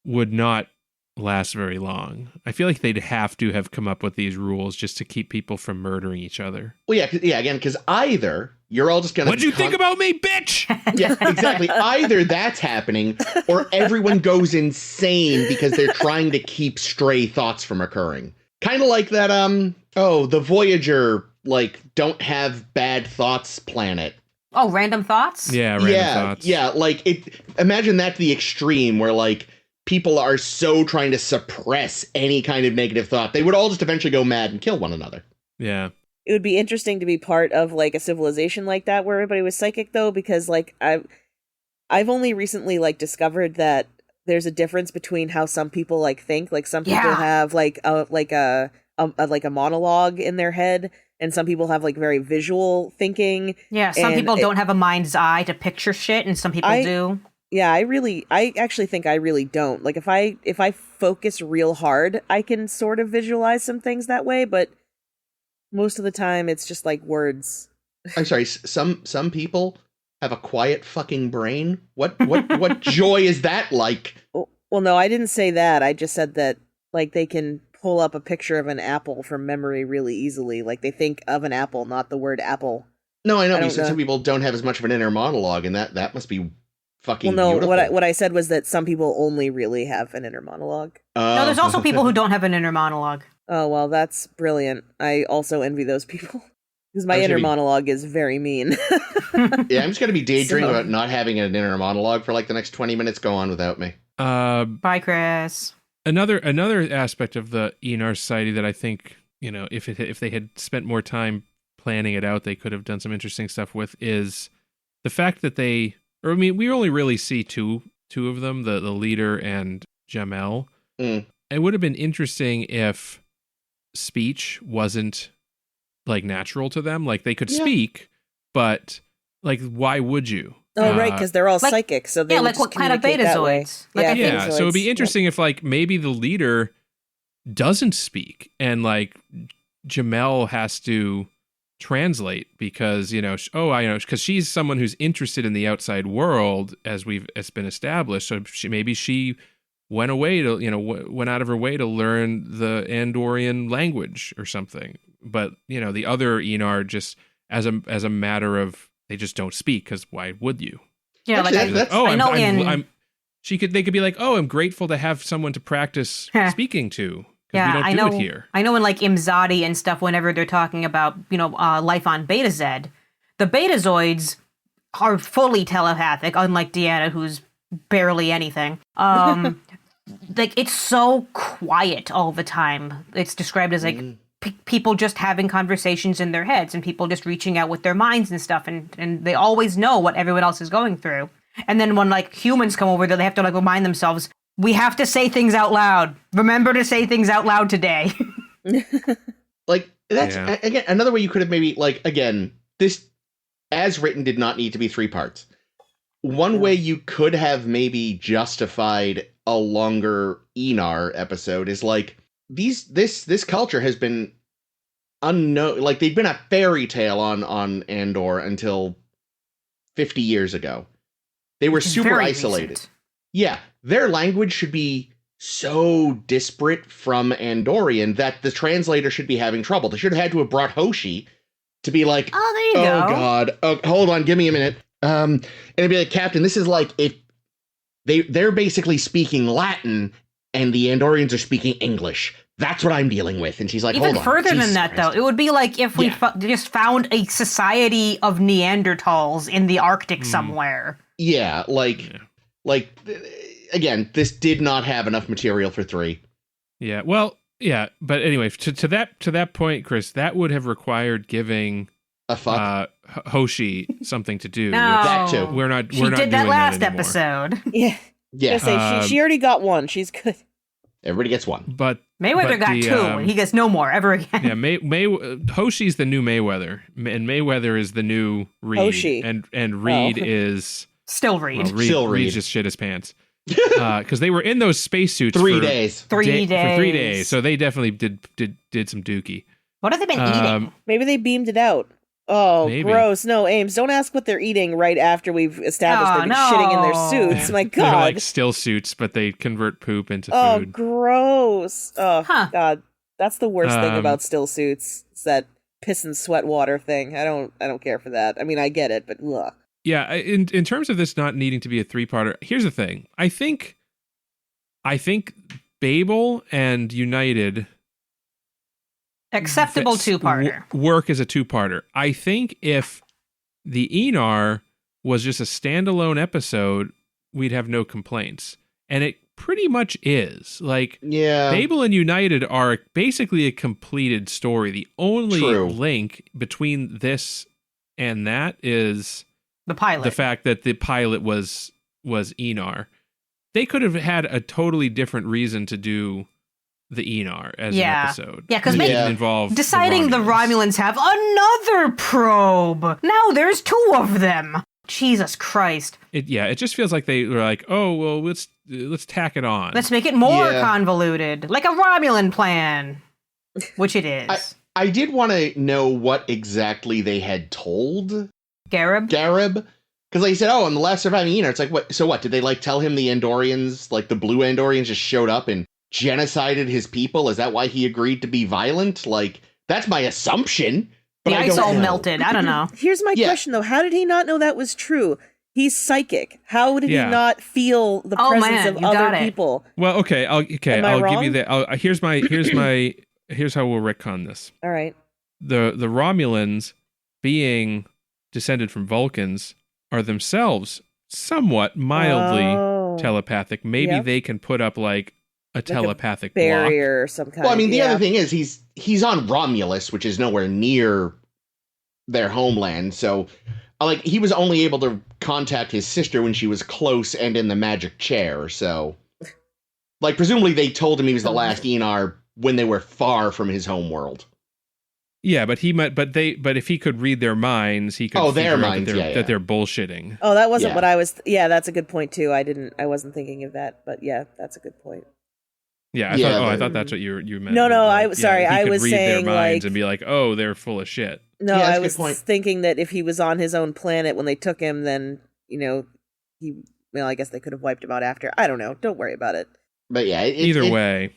Speaker 4: would not last very long. I feel like they'd have to have come up with these rules just to keep people from murdering each other.
Speaker 1: Well, yeah, again, because either you're all just gonna.
Speaker 4: What'd you think about me, bitch?
Speaker 1: Yeah, exactly. Either that's happening, or everyone goes insane because they're trying to keep stray thoughts from occurring. Kind of like that. The Voyager, like, don't have bad thoughts planet.
Speaker 2: Oh, random thoughts?
Speaker 4: Yeah, random thoughts.
Speaker 1: Yeah, like it. Imagine that to the extreme, where like people are so trying to suppress any kind of negative thought, they would all just eventually go mad and kill one another.
Speaker 4: Yeah.
Speaker 3: It would be interesting to be part of like a civilization like that where everybody was psychic, though, because like I've only recently like discovered that there's a difference between how some people like think. Like some people have like a monologue in their head, and some people have like very visual thinking.
Speaker 2: Yeah, some people don't have a mind's eye to picture shit, and some people do.
Speaker 3: Yeah, I actually think I really don't. Like if I focus real hard, I can sort of visualize some things that way, but most of the time it's just like words.
Speaker 1: I'm sorry, some people have a quiet fucking brain? What joy is that like?
Speaker 3: Well, no, I didn't say that. I just said that like they can pull up a picture of an apple from memory really easily. Like they think of an apple, not the word apple.
Speaker 1: No, I know.
Speaker 3: I
Speaker 1: You said
Speaker 3: don't
Speaker 1: some
Speaker 3: know.
Speaker 1: people don't have as much of an inner monologue, and that must be fucking
Speaker 3: Well, no,
Speaker 1: beautiful.
Speaker 3: what I said was that some people only really have an inner monologue.
Speaker 2: No, there's also people who don't have an inner monologue.
Speaker 3: Oh, well, that's brilliant. I also envy those people. Because my
Speaker 1: I'm
Speaker 3: inner
Speaker 1: gonna be-
Speaker 3: monologue is very mean.
Speaker 1: Yeah, I'm just going to be daydreaming
Speaker 3: So-
Speaker 1: about not having an inner monologue for like the next 20 minutes. Go on without me.
Speaker 2: Bye, Chris.
Speaker 4: Another aspect of the Aenar society that I think, you know, if they had spent more time planning it out, they could have done some interesting stuff with, is the fact that we only really see two of them, the leader and Jamel.
Speaker 1: Mm.
Speaker 4: It would have been interesting if speech wasn't like natural to them. Like they could speak, but like why would you?
Speaker 3: Oh, right, because they're all
Speaker 2: like-
Speaker 3: psychic, so they would
Speaker 2: like
Speaker 3: just
Speaker 2: what kind of
Speaker 3: communicate that way.
Speaker 2: betazoids? Like, I think-
Speaker 4: Yeah, so it'd be interesting if like maybe the leader doesn't speak and like Jamel has to translate because, you know, because she's someone who's interested in the outside world as it's been established. So she went away to, you know, went out of her way to learn the Andorian language or something. But, you know, the other Aenar just as a matter of, they just don't speak because why would you?
Speaker 2: Yeah,
Speaker 1: Actually,
Speaker 2: like
Speaker 1: that's-
Speaker 2: I know
Speaker 4: they could be like, oh, I'm grateful to have someone to practice speaking to.
Speaker 2: yeah,
Speaker 4: we don't
Speaker 2: I
Speaker 4: do
Speaker 2: know.
Speaker 4: it here.
Speaker 2: I know in like Imzadi and stuff, whenever they're talking about, you know, life on Beta Z, the Betazoids are fully telepathic, unlike Deanna, who's barely anything. Like it's so quiet all the time. It's described as like people just having conversations in their heads and people just reaching out with their minds and stuff, and they always know what everyone else is going through. And then when like humans come over, they have to like remind themselves, we have to say things out loud. Remember to say things out loud today.
Speaker 1: Like, that's,
Speaker 4: Yeah.
Speaker 1: again, another way you could have maybe, like, again, this, as written, did not need to be 3 parts. One way you could have maybe justified a longer Aenar episode is, like, this culture has been unknown, like, they'd been a fairy tale on Andor until 50 years ago. They were super
Speaker 2: Very
Speaker 1: isolated.
Speaker 2: recent.
Speaker 1: Yeah, their language should be so disparate from Andorian that the translator should be having trouble. They should have had to have brought Hoshi to be like,
Speaker 2: Oh, there you go.
Speaker 1: God, oh, hold on, give me a minute. And it'd be like, Captain, this is like if they're basically speaking Latin and the Andorians are speaking English. That's what I'm dealing with. And she's like,
Speaker 2: Even
Speaker 1: hold on.
Speaker 2: further
Speaker 1: Jesus
Speaker 2: than that,
Speaker 1: Christ.
Speaker 2: though, it would be like if we
Speaker 1: Yeah.
Speaker 2: just found a society of Neanderthals in the Arctic somewhere.
Speaker 1: Yeah, again, this did not have enough material for 3.
Speaker 4: Yeah, well, yeah, but anyway, to that point, Chris, that would have required giving
Speaker 1: A fuck.
Speaker 4: Hoshi something to do.
Speaker 2: No,
Speaker 1: That too.
Speaker 4: We're not.
Speaker 2: she
Speaker 4: we're not
Speaker 2: did that
Speaker 4: doing
Speaker 2: last
Speaker 4: anymore.
Speaker 2: episode.
Speaker 3: Yeah.
Speaker 1: Yeah,
Speaker 3: She already got one. She's good.
Speaker 1: everybody gets one.
Speaker 4: But
Speaker 2: Mayweather got two, and he gets no more ever again.
Speaker 4: Yeah, Hoshi's the new Mayweather, and Mayweather is the new Reed,
Speaker 3: Hoshi.
Speaker 4: and Reed is
Speaker 2: Still Reed.
Speaker 4: well,
Speaker 1: Still Reed.
Speaker 4: Reed just shit his pants because they were in those spacesuits
Speaker 1: 3
Speaker 4: for
Speaker 1: days.
Speaker 2: 3 days.
Speaker 4: for 3 days, so they definitely did some dookie.
Speaker 2: What have they been eating?
Speaker 3: Maybe they beamed it out. Oh,
Speaker 4: Maybe.
Speaker 3: gross. No, Ames, don't ask what they're eating right after we've established
Speaker 2: Oh,
Speaker 3: they've been shitting in their
Speaker 2: no.
Speaker 3: suits. My
Speaker 4: They're
Speaker 3: God.
Speaker 4: like still suits, but they convert poop into
Speaker 3: Oh,
Speaker 4: food.
Speaker 3: gross. Oh,
Speaker 2: Huh.
Speaker 3: God. That's the worst thing
Speaker 4: Um,
Speaker 3: about still suits. It's that piss and sweat water thing. I don't care for that. I mean, I get it, but ugh.
Speaker 4: Yeah, in terms of this not needing to be a 3-parter, here's the thing. I think Babel and United
Speaker 2: Acceptable two-parter.
Speaker 4: work as a 2-parter. I think if the Aenar was just a standalone episode, we'd have no complaints. And it pretty much is. Like,
Speaker 1: Yeah.
Speaker 4: Babel and United are basically a completed story. The only
Speaker 1: True.
Speaker 4: link between this and that is
Speaker 2: The pilot.
Speaker 4: the fact that the pilot was Aenar. They could have had a totally different reason to do the Aenar as an episode.
Speaker 2: Yeah, because
Speaker 1: Yeah.
Speaker 2: maybe
Speaker 4: It involved
Speaker 2: deciding the Romulans have another probe. Now there's 2 of them. Jesus Christ.
Speaker 4: It just feels like they were like, oh well, let's tack it on.
Speaker 2: Let's make it more
Speaker 1: Yeah.
Speaker 2: convoluted. Like a Romulan plan. Which it is.
Speaker 1: I did want to know what exactly they had told
Speaker 2: Garib?
Speaker 1: Garib. Because they said, oh, I'm the last surviving Aenar. It's like, what? So what? Did they like tell him the Andorians, like the blue Andorians just showed up and genocided his people? Is that why he agreed to be violent? Like, that's my assumption. But
Speaker 2: The
Speaker 1: I
Speaker 2: ice
Speaker 1: don't
Speaker 2: all
Speaker 1: know.
Speaker 2: melted. I don't know.
Speaker 3: Here's my
Speaker 1: Yeah.
Speaker 3: question, though. How did he not know that was true? He's psychic. How did
Speaker 4: Yeah.
Speaker 3: he not feel the
Speaker 2: Oh,
Speaker 3: presence
Speaker 2: man,
Speaker 3: of
Speaker 2: you got
Speaker 3: other
Speaker 2: it.
Speaker 3: people?
Speaker 4: Well, okay, I'll
Speaker 3: Am I
Speaker 4: give you
Speaker 3: wrong?
Speaker 4: that. Here's how we'll retcon this.
Speaker 3: All right.
Speaker 4: The Romulans, being descended from Vulcans, are themselves somewhat mildly
Speaker 3: Oh.
Speaker 4: telepathic. Maybe
Speaker 3: Yep.
Speaker 4: they can put up like a telepathic block.
Speaker 3: Barrier or some kind.
Speaker 1: Well, I mean, the
Speaker 3: yeah.
Speaker 1: other thing is he's on Romulus, which is nowhere near their homeland. So, like, he was only able to contact his sister when she was close and in the magic chair. So, like, presumably they told him he was the last Aenar when they were far from his homeworld.
Speaker 4: Yeah, but if he could read their minds, he could
Speaker 1: Oh,
Speaker 4: figure
Speaker 1: their
Speaker 4: out
Speaker 1: minds, yeah.
Speaker 4: that they're bullshitting.
Speaker 3: Oh, that wasn't
Speaker 1: Yeah.
Speaker 3: what I was. Yeah, that's a good point too. I wasn't thinking of that, but yeah, that's a good point.
Speaker 4: Yeah,
Speaker 1: Yeah,
Speaker 4: I thought that's what you meant.
Speaker 3: No,
Speaker 4: Like,
Speaker 3: sorry,
Speaker 4: he
Speaker 3: I
Speaker 4: could
Speaker 3: was
Speaker 4: read
Speaker 3: saying,
Speaker 4: their minds
Speaker 3: like-
Speaker 4: and be like, oh, they're full of shit.
Speaker 3: No,
Speaker 1: Yeah, that's
Speaker 3: I
Speaker 1: a good
Speaker 3: was
Speaker 1: point.
Speaker 3: thinking that if he was on his own planet when they took him, then well, I guess they could have wiped him out after. I don't know. Don't worry about it.
Speaker 1: But yeah,
Speaker 4: Either way,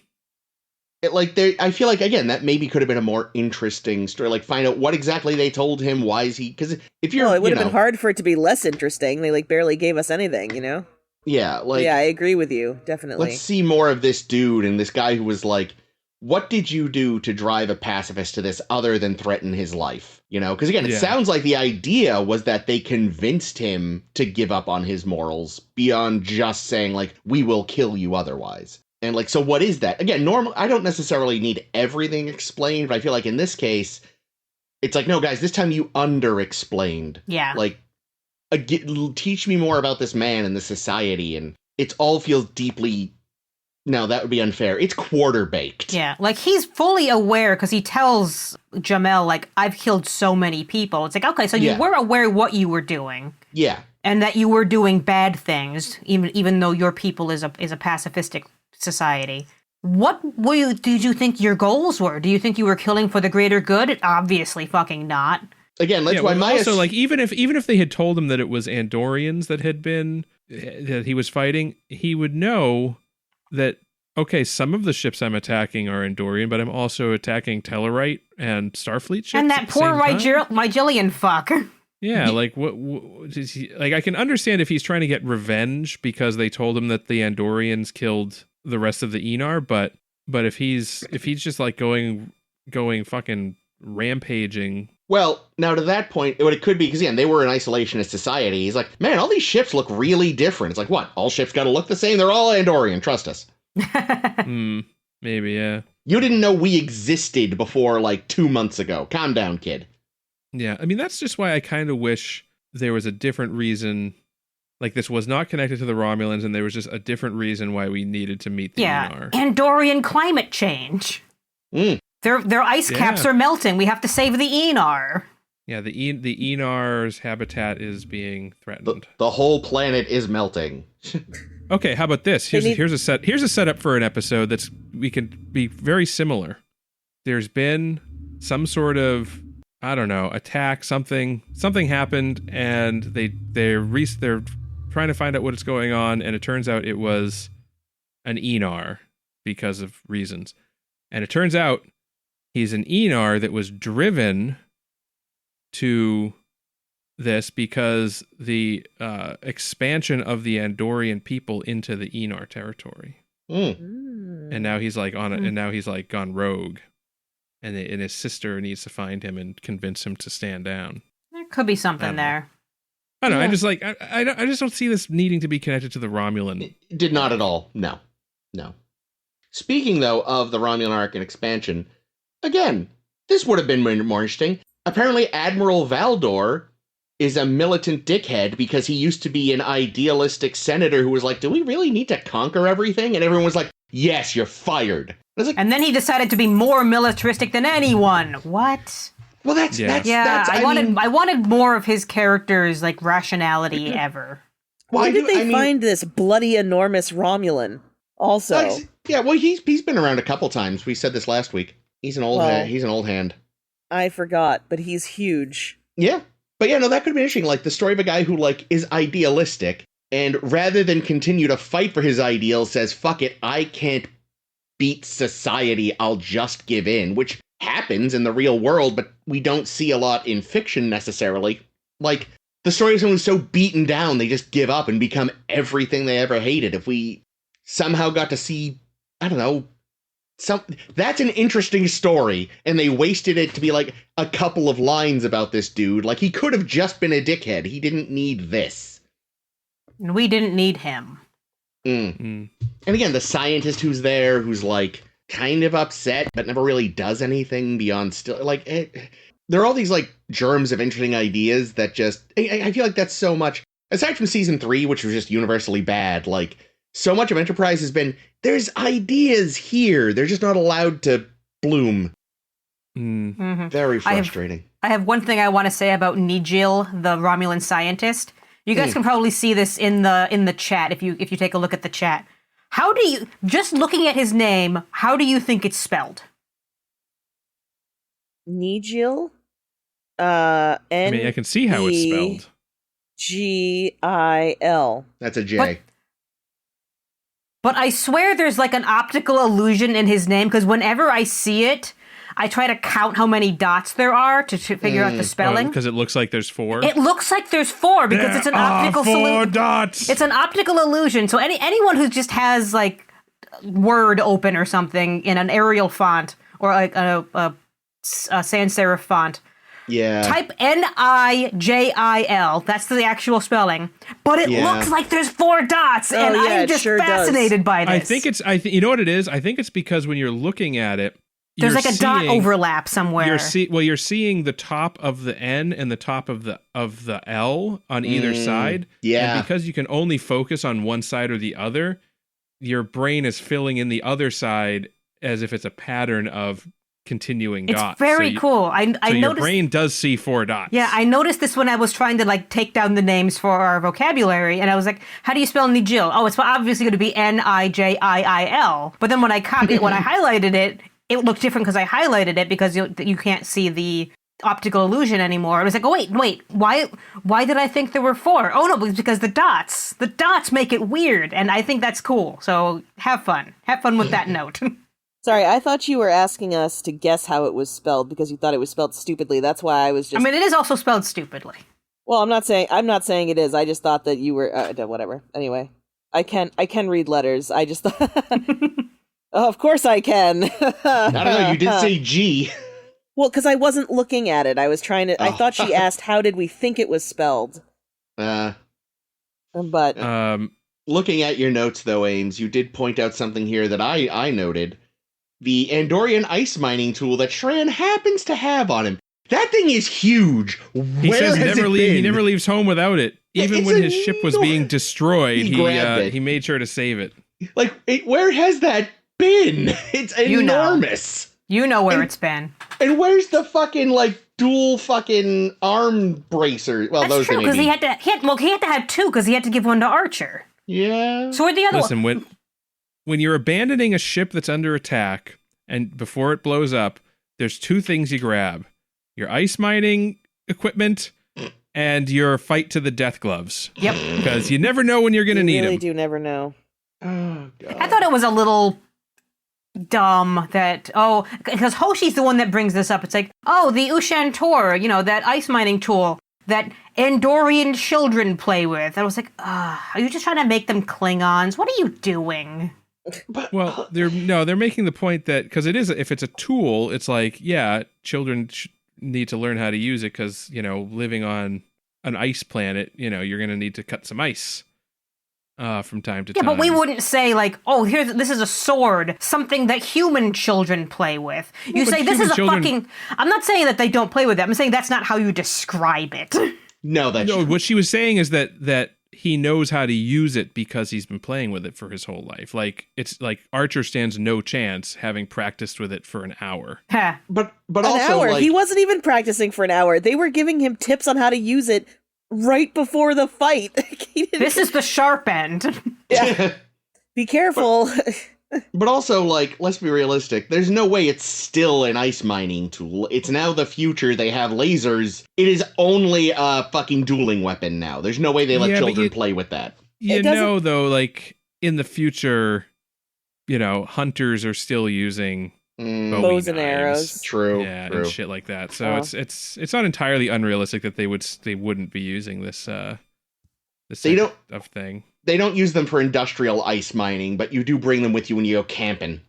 Speaker 1: I feel like, again, that maybe could have been a more interesting story. Like, find out what exactly they told him. Why is he? Because if you're,
Speaker 3: Well, it would have
Speaker 1: you
Speaker 3: been
Speaker 1: know,
Speaker 3: hard for it to be less interesting. They barely gave us anything,
Speaker 1: Yeah, like,
Speaker 3: yeah, I agree with you. Definitely.
Speaker 1: let's see more of this dude and this guy who was like, what did you do to drive a pacifist to this other than threaten his life? Because again, it
Speaker 4: Yeah.
Speaker 1: sounds like the idea was that they convinced him to give up on his morals beyond just saying, like, we will kill you otherwise. And, like, so what is that? Again, I don't necessarily need everything explained, but I feel like in this case, it's like, no, guys, this time you under-explained.
Speaker 2: Yeah.
Speaker 1: Like, teach me more about this man and the society, and it all feels deeply... No, that would be unfair. It's quarter-baked.
Speaker 2: Yeah, like he's fully aware because he tells Jamel, like, I've killed so many people. It's like, okay, so you
Speaker 1: Yeah.
Speaker 2: were aware what you were doing
Speaker 1: Yeah.
Speaker 2: and that you were doing bad things, even though your people is a pacifistic society. What did you think your goals were? Do you think you were killing for the greater good? Obviously fucking not.
Speaker 1: Again, that's why my...
Speaker 4: also, like, even if they had told him that it was Andorians that he was fighting, he would know that, okay, some of the ships I'm attacking are Andorian, but I'm also attacking Tellarite and Starfleet ships.
Speaker 2: And
Speaker 4: at
Speaker 2: that
Speaker 4: the
Speaker 2: poor
Speaker 4: same time.
Speaker 2: Rigelian fuck.
Speaker 4: Yeah, like what is he, like? I can understand if he's trying to get revenge because they told him that the Andorians killed the rest of the Aenar, but if he's just like going fucking rampaging.
Speaker 1: Well, now to that point, what it could be, because again, they were an isolationist society. He's like, man, all these ships look really different. It's like, what? All ships got to look the same? They're all Andorian, trust us.
Speaker 4: Maybe, yeah.
Speaker 1: You didn't know we existed before, like, 2 months ago. Calm down, kid.
Speaker 4: Yeah, I mean, that's just why I kind of wish there was a different reason Like, this was not connected to the Romulans, and there was just a different reason why we needed to meet the Aenar.
Speaker 2: Andorian climate change. Their ice caps are melting. We have to save the Aenar.
Speaker 4: Yeah, the Aenar's habitat is being threatened.
Speaker 1: The whole planet is melting.
Speaker 4: Okay, how about this? Here's a setup for an episode that's we can be very similar. There's been some sort of, I don't know, attack. Something happened, and they're trying to find out what's going on, and it turns out it was an Aenar because of reasons. And it turns out he's an Aenar that was driven to this because the expansion of the Andorian people into the Aenar territory. And now he's like gone rogue. And his sister needs to find him and convince him to stand down.
Speaker 2: There could be something there.
Speaker 4: I don't know. I just like I just don't see this needing to be connected to the Romulan.
Speaker 1: It did not at all. No. Speaking though of the Romulan arc and expansion, again, this would have been more interesting. Apparently, Admiral Valdor is a militant dickhead because he used to be an idealistic senator who was like, "Do we really need to conquer everything?" And everyone was like, "Yes, you're fired."
Speaker 2: And then he decided to be more militaristic than anyone. What?
Speaker 1: Well, that's
Speaker 2: I wanted more of his character's like rationality ever.
Speaker 3: Why did they find this bloody enormous Romulan? Also,
Speaker 1: he's been around a couple times. We said this last week. He's an old hand.
Speaker 3: I forgot, but he's huge.
Speaker 1: Yeah, but that could be interesting. Like the story of a guy who like is idealistic, and rather than continue to fight for his ideals, says, "Fuck it, I can't beat society, I'll just give in," which happens in the real world, but we don't see a lot in fiction necessarily. Like, the story of someone who's so beaten down, they just give up and become everything they ever hated. If we somehow got to see, I don't know, that's an interesting story, and they wasted it to be like a couple of lines about this dude. Like, he could have just been a dickhead. He didn't need this.
Speaker 2: And we didn't need him.
Speaker 1: And again, the scientist who's there, who's like kind of upset, but never really does anything beyond still like there are all these like germs of interesting ideas that just I feel like that's so much aside from season 3, which was just universally bad. Like so much of Enterprise has been there's ideas here, they're just not allowed to bloom. Very frustrating.
Speaker 2: I have one thing I want to say about Nigel, the Romulan scientist. You guys can probably see this in the chat if you take a look at the chat. How do you, just looking at his name, how do you think it's spelled?
Speaker 3: Nigel?
Speaker 4: I mean, I can see how it's spelled.
Speaker 3: Gil.
Speaker 1: That's a J.
Speaker 2: But I swear there's like an optical illusion in his name, because whenever I see it, I try to count how many dots there are to figure out the spelling.
Speaker 4: Because it looks like there's 4?
Speaker 2: It looks like there's 4 because it's an optical
Speaker 4: four dots.
Speaker 2: It's an optical illusion. So anyone who just has like Word open or something in an Arial font or like a sans serif font, type Nijil. That's the actual spelling. But it looks like there's 4 dots, and I'm just fascinated by this.
Speaker 4: I think you know what it is? I think it's because when you're looking at it,
Speaker 2: there's like a dot overlap somewhere.
Speaker 4: You're seeing the top of the N and the top of the L on either side.
Speaker 1: Yeah.
Speaker 4: And because you can only focus on one side or the other, your brain is filling in the other side as if it's a pattern of continuing dots.
Speaker 2: It's very cool. I noticed
Speaker 4: your brain does see 4 dots.
Speaker 2: Yeah, I noticed this when I was trying to like take down the names for our vocabulary, and I was like, "How do you spell Nigil?" Oh, it's obviously going to be Nijil. But then when I highlighted it. It looked different because I highlighted it because you can't see the optical illusion anymore. I was like, oh, wait, why did I think there were 4? Oh, no, it's because the dots make it weird, and I think that's cool. So have fun with that note.
Speaker 3: Sorry, I thought you were asking us to guess how it was spelled because you thought it was spelled stupidly. That's why I was just...
Speaker 2: I mean, it is also spelled stupidly.
Speaker 3: Well, I'm not saying it is. I just thought that you were... whatever. Anyway, I can read letters. I just thought... Oh, of course I can.
Speaker 1: I don't know. You did say G.
Speaker 3: Well, because I wasn't looking at it. I was trying to... I thought she asked, how did we think it was spelled?
Speaker 1: But...
Speaker 4: Looking
Speaker 1: at your notes, though, Ames, you did point out something here that I noted. The Andorian ice mining tool that Shran happens to have on him. That thing is huge.
Speaker 4: He says he never leaves home without it. Even
Speaker 1: It's
Speaker 4: when
Speaker 1: a
Speaker 4: his ship was being destroyed,
Speaker 1: He grabbed it.
Speaker 4: he made sure to save it.
Speaker 1: Like, where has that been? It's
Speaker 2: You know.
Speaker 1: enormous.
Speaker 2: You know where it's been.
Speaker 1: And where's the fucking, like, dual fucking arm bracer? Well,
Speaker 2: That's
Speaker 1: those
Speaker 2: true,
Speaker 1: they may
Speaker 2: because
Speaker 1: be.
Speaker 2: he had to have two, because he had to give one to Archer.
Speaker 1: Yeah.
Speaker 2: So where'd the other
Speaker 4: Listen,
Speaker 2: one?
Speaker 4: when you're abandoning a ship that's under attack, and before it blows up, there's two things you grab: your ice mining equipment and your fight to the death gloves.
Speaker 2: Yep.
Speaker 4: Because you never know when you're going to need
Speaker 3: You
Speaker 4: them.
Speaker 3: really do never know.
Speaker 1: Oh, God.
Speaker 2: I thought it was a little dumb that, because Hoshi's the one that brings this up. It's like, the Ushan Tor, that ice mining tool that Andorian children play with. I was like, are you just trying to make them Klingons? What are you doing?
Speaker 4: Well, they're making the point that, because if it's a tool, it's like, yeah, children need to learn how to use it because, living on an ice planet, you're going to need to cut some ice from time to time.
Speaker 2: Yeah, but we wouldn't say like, this is a sword, something that human children play with. You say this is I'm not saying that they don't play with it. I'm saying that's not how you describe it.
Speaker 1: No,
Speaker 4: what she was saying is that he knows how to use it because he's been playing with it for his whole life. Like, it's like Archer stands no chance having practiced with it for an hour.
Speaker 1: But
Speaker 3: An
Speaker 1: also,
Speaker 3: hour.
Speaker 1: like,
Speaker 3: He wasn't even practicing for an hour. They were giving him tips on how to use it right before the fight.
Speaker 2: This is the sharp end.
Speaker 3: Yeah. Be careful.
Speaker 1: But also, like, let's be realistic. There's no way it's still an ice mining tool. It's now the future. They have lasers. It is only a fucking dueling weapon now. There's no way they let children play with that.
Speaker 4: Though, like, in the future, hunters are still using
Speaker 3: bows and arrows.
Speaker 1: True.
Speaker 4: Yeah,
Speaker 1: true.
Speaker 4: and shit like that. So it's not entirely unrealistic that they wouldn't be using this type of thing.
Speaker 1: They don't use them for industrial ice mining, but you do bring them with you when you go camping.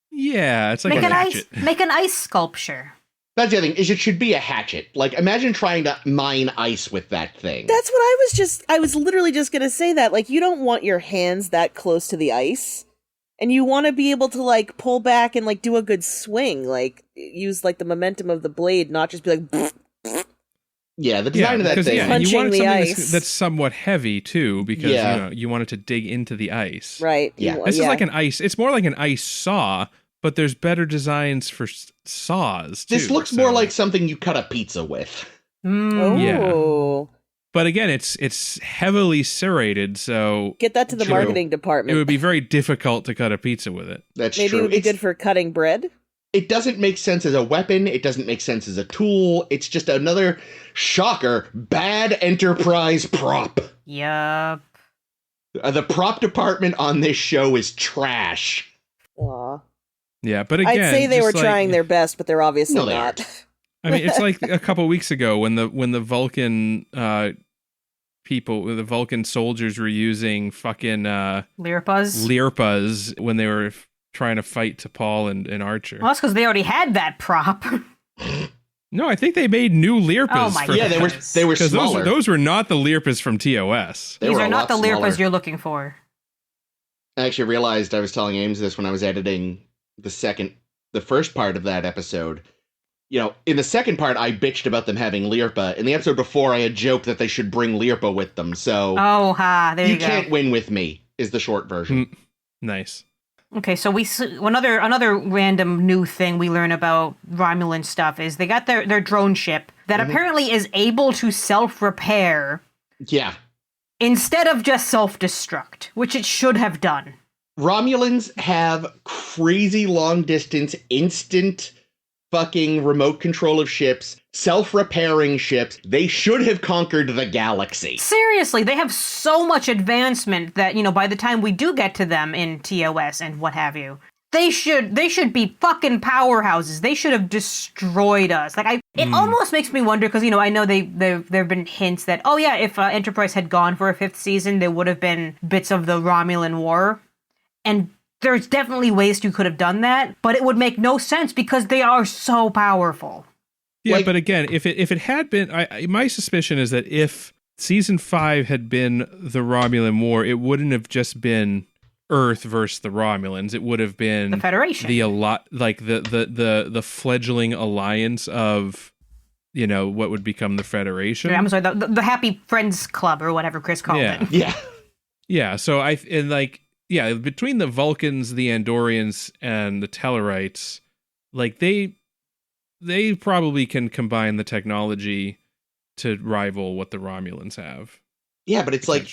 Speaker 4: Yeah, it's like a hatchet.
Speaker 2: Make an ice sculpture.
Speaker 1: That's the other thing, is it should be a hatchet. Like, imagine trying to mine ice with that thing.
Speaker 3: That's what I was literally just going to say that. Like, you don't want your hands that close to the ice. And you want to be able to, like, pull back and, like, do a good swing. Like, use, like, the momentum of the blade, not just be like...
Speaker 1: Yeah, the design of that thing.
Speaker 4: And you want
Speaker 3: the
Speaker 4: something
Speaker 3: ice.
Speaker 4: that's somewhat heavy, too, because, you want it to dig into the ice.
Speaker 3: Right.
Speaker 1: Yeah.
Speaker 4: This is like an ice... It's more like an ice saw, but there's better designs for saws, too.
Speaker 1: This looks more like something you cut a pizza with.
Speaker 3: Oh.
Speaker 4: Yeah. But again, it's heavily serrated, so...
Speaker 3: Get that to the marketing department.
Speaker 4: It would be very difficult to cut a pizza with it.
Speaker 1: That's
Speaker 3: Maybe
Speaker 1: true.
Speaker 3: it would be good for cutting bread?
Speaker 1: It doesn't make sense as a weapon. It doesn't make sense as a tool. It's just another, shocker, bad Enterprise prop.
Speaker 2: Yup.
Speaker 1: The prop department on this show is trash.
Speaker 3: Aw.
Speaker 4: Yeah, but again...
Speaker 3: I'd say they were trying their best, but they're obviously
Speaker 1: No, they
Speaker 3: not.
Speaker 1: aren't.
Speaker 4: I mean, it's like a couple weeks ago when the Vulcan the Vulcan soldiers were using fucking Lirpas when they were trying to fight T'Pol and Archer.
Speaker 2: Well, that's because they already had that prop.
Speaker 4: No, I think they made new Lirpas.
Speaker 2: Oh my
Speaker 1: Yeah,
Speaker 2: goodness.
Speaker 1: they were smaller.
Speaker 4: Those were not the Lirpas from TOS.
Speaker 1: They
Speaker 2: These
Speaker 1: were
Speaker 2: are
Speaker 1: a
Speaker 2: not the
Speaker 1: lot
Speaker 2: Lirpas
Speaker 1: smaller.
Speaker 2: you're looking for.
Speaker 1: I actually realized I was telling Ames this when I was editing the first part of that episode. In the second part, I bitched about them having Lirpa. In the episode before, I had joked that they should bring Lirpa with them. So
Speaker 2: There you go.
Speaker 1: You can't win with me, is the short version.
Speaker 4: Nice.
Speaker 2: Okay, so another random new thing we learn about Romulan stuff is they got their drone ship that apparently is able to self-repair.
Speaker 1: Yeah.
Speaker 2: Instead of just self-destruct, which it should have done.
Speaker 1: Romulans have crazy long-distance, instant fucking remote control of ships, self-repairing ships. They should have conquered the galaxy.
Speaker 2: Seriously, they have so much advancement that, by the time we do get to them in TOS and what have you, they should be fucking powerhouses. They should have destroyed us. Like, it almost makes me wonder, because, I know there have been hints that, if Enterprise had gone for a 5th season, there would have been bits of the Romulan War. And there's definitely ways you could have done that, but it would make no sense because they are so powerful.
Speaker 4: Yeah, but again, if it had been, my suspicion is that if season 5 had been the Romulan War, it wouldn't have just been Earth versus the Romulans. It would have been
Speaker 2: The Federation.
Speaker 4: the fledgling alliance of what would become the Federation.
Speaker 2: I'm sorry, the Happy Friends Club or whatever Chris called it.
Speaker 1: Yeah.
Speaker 4: Yeah, so between the Vulcans, the Andorians, and the Tellarites, like they probably can combine the technology to rival what the Romulans have.
Speaker 1: Yeah, but it's like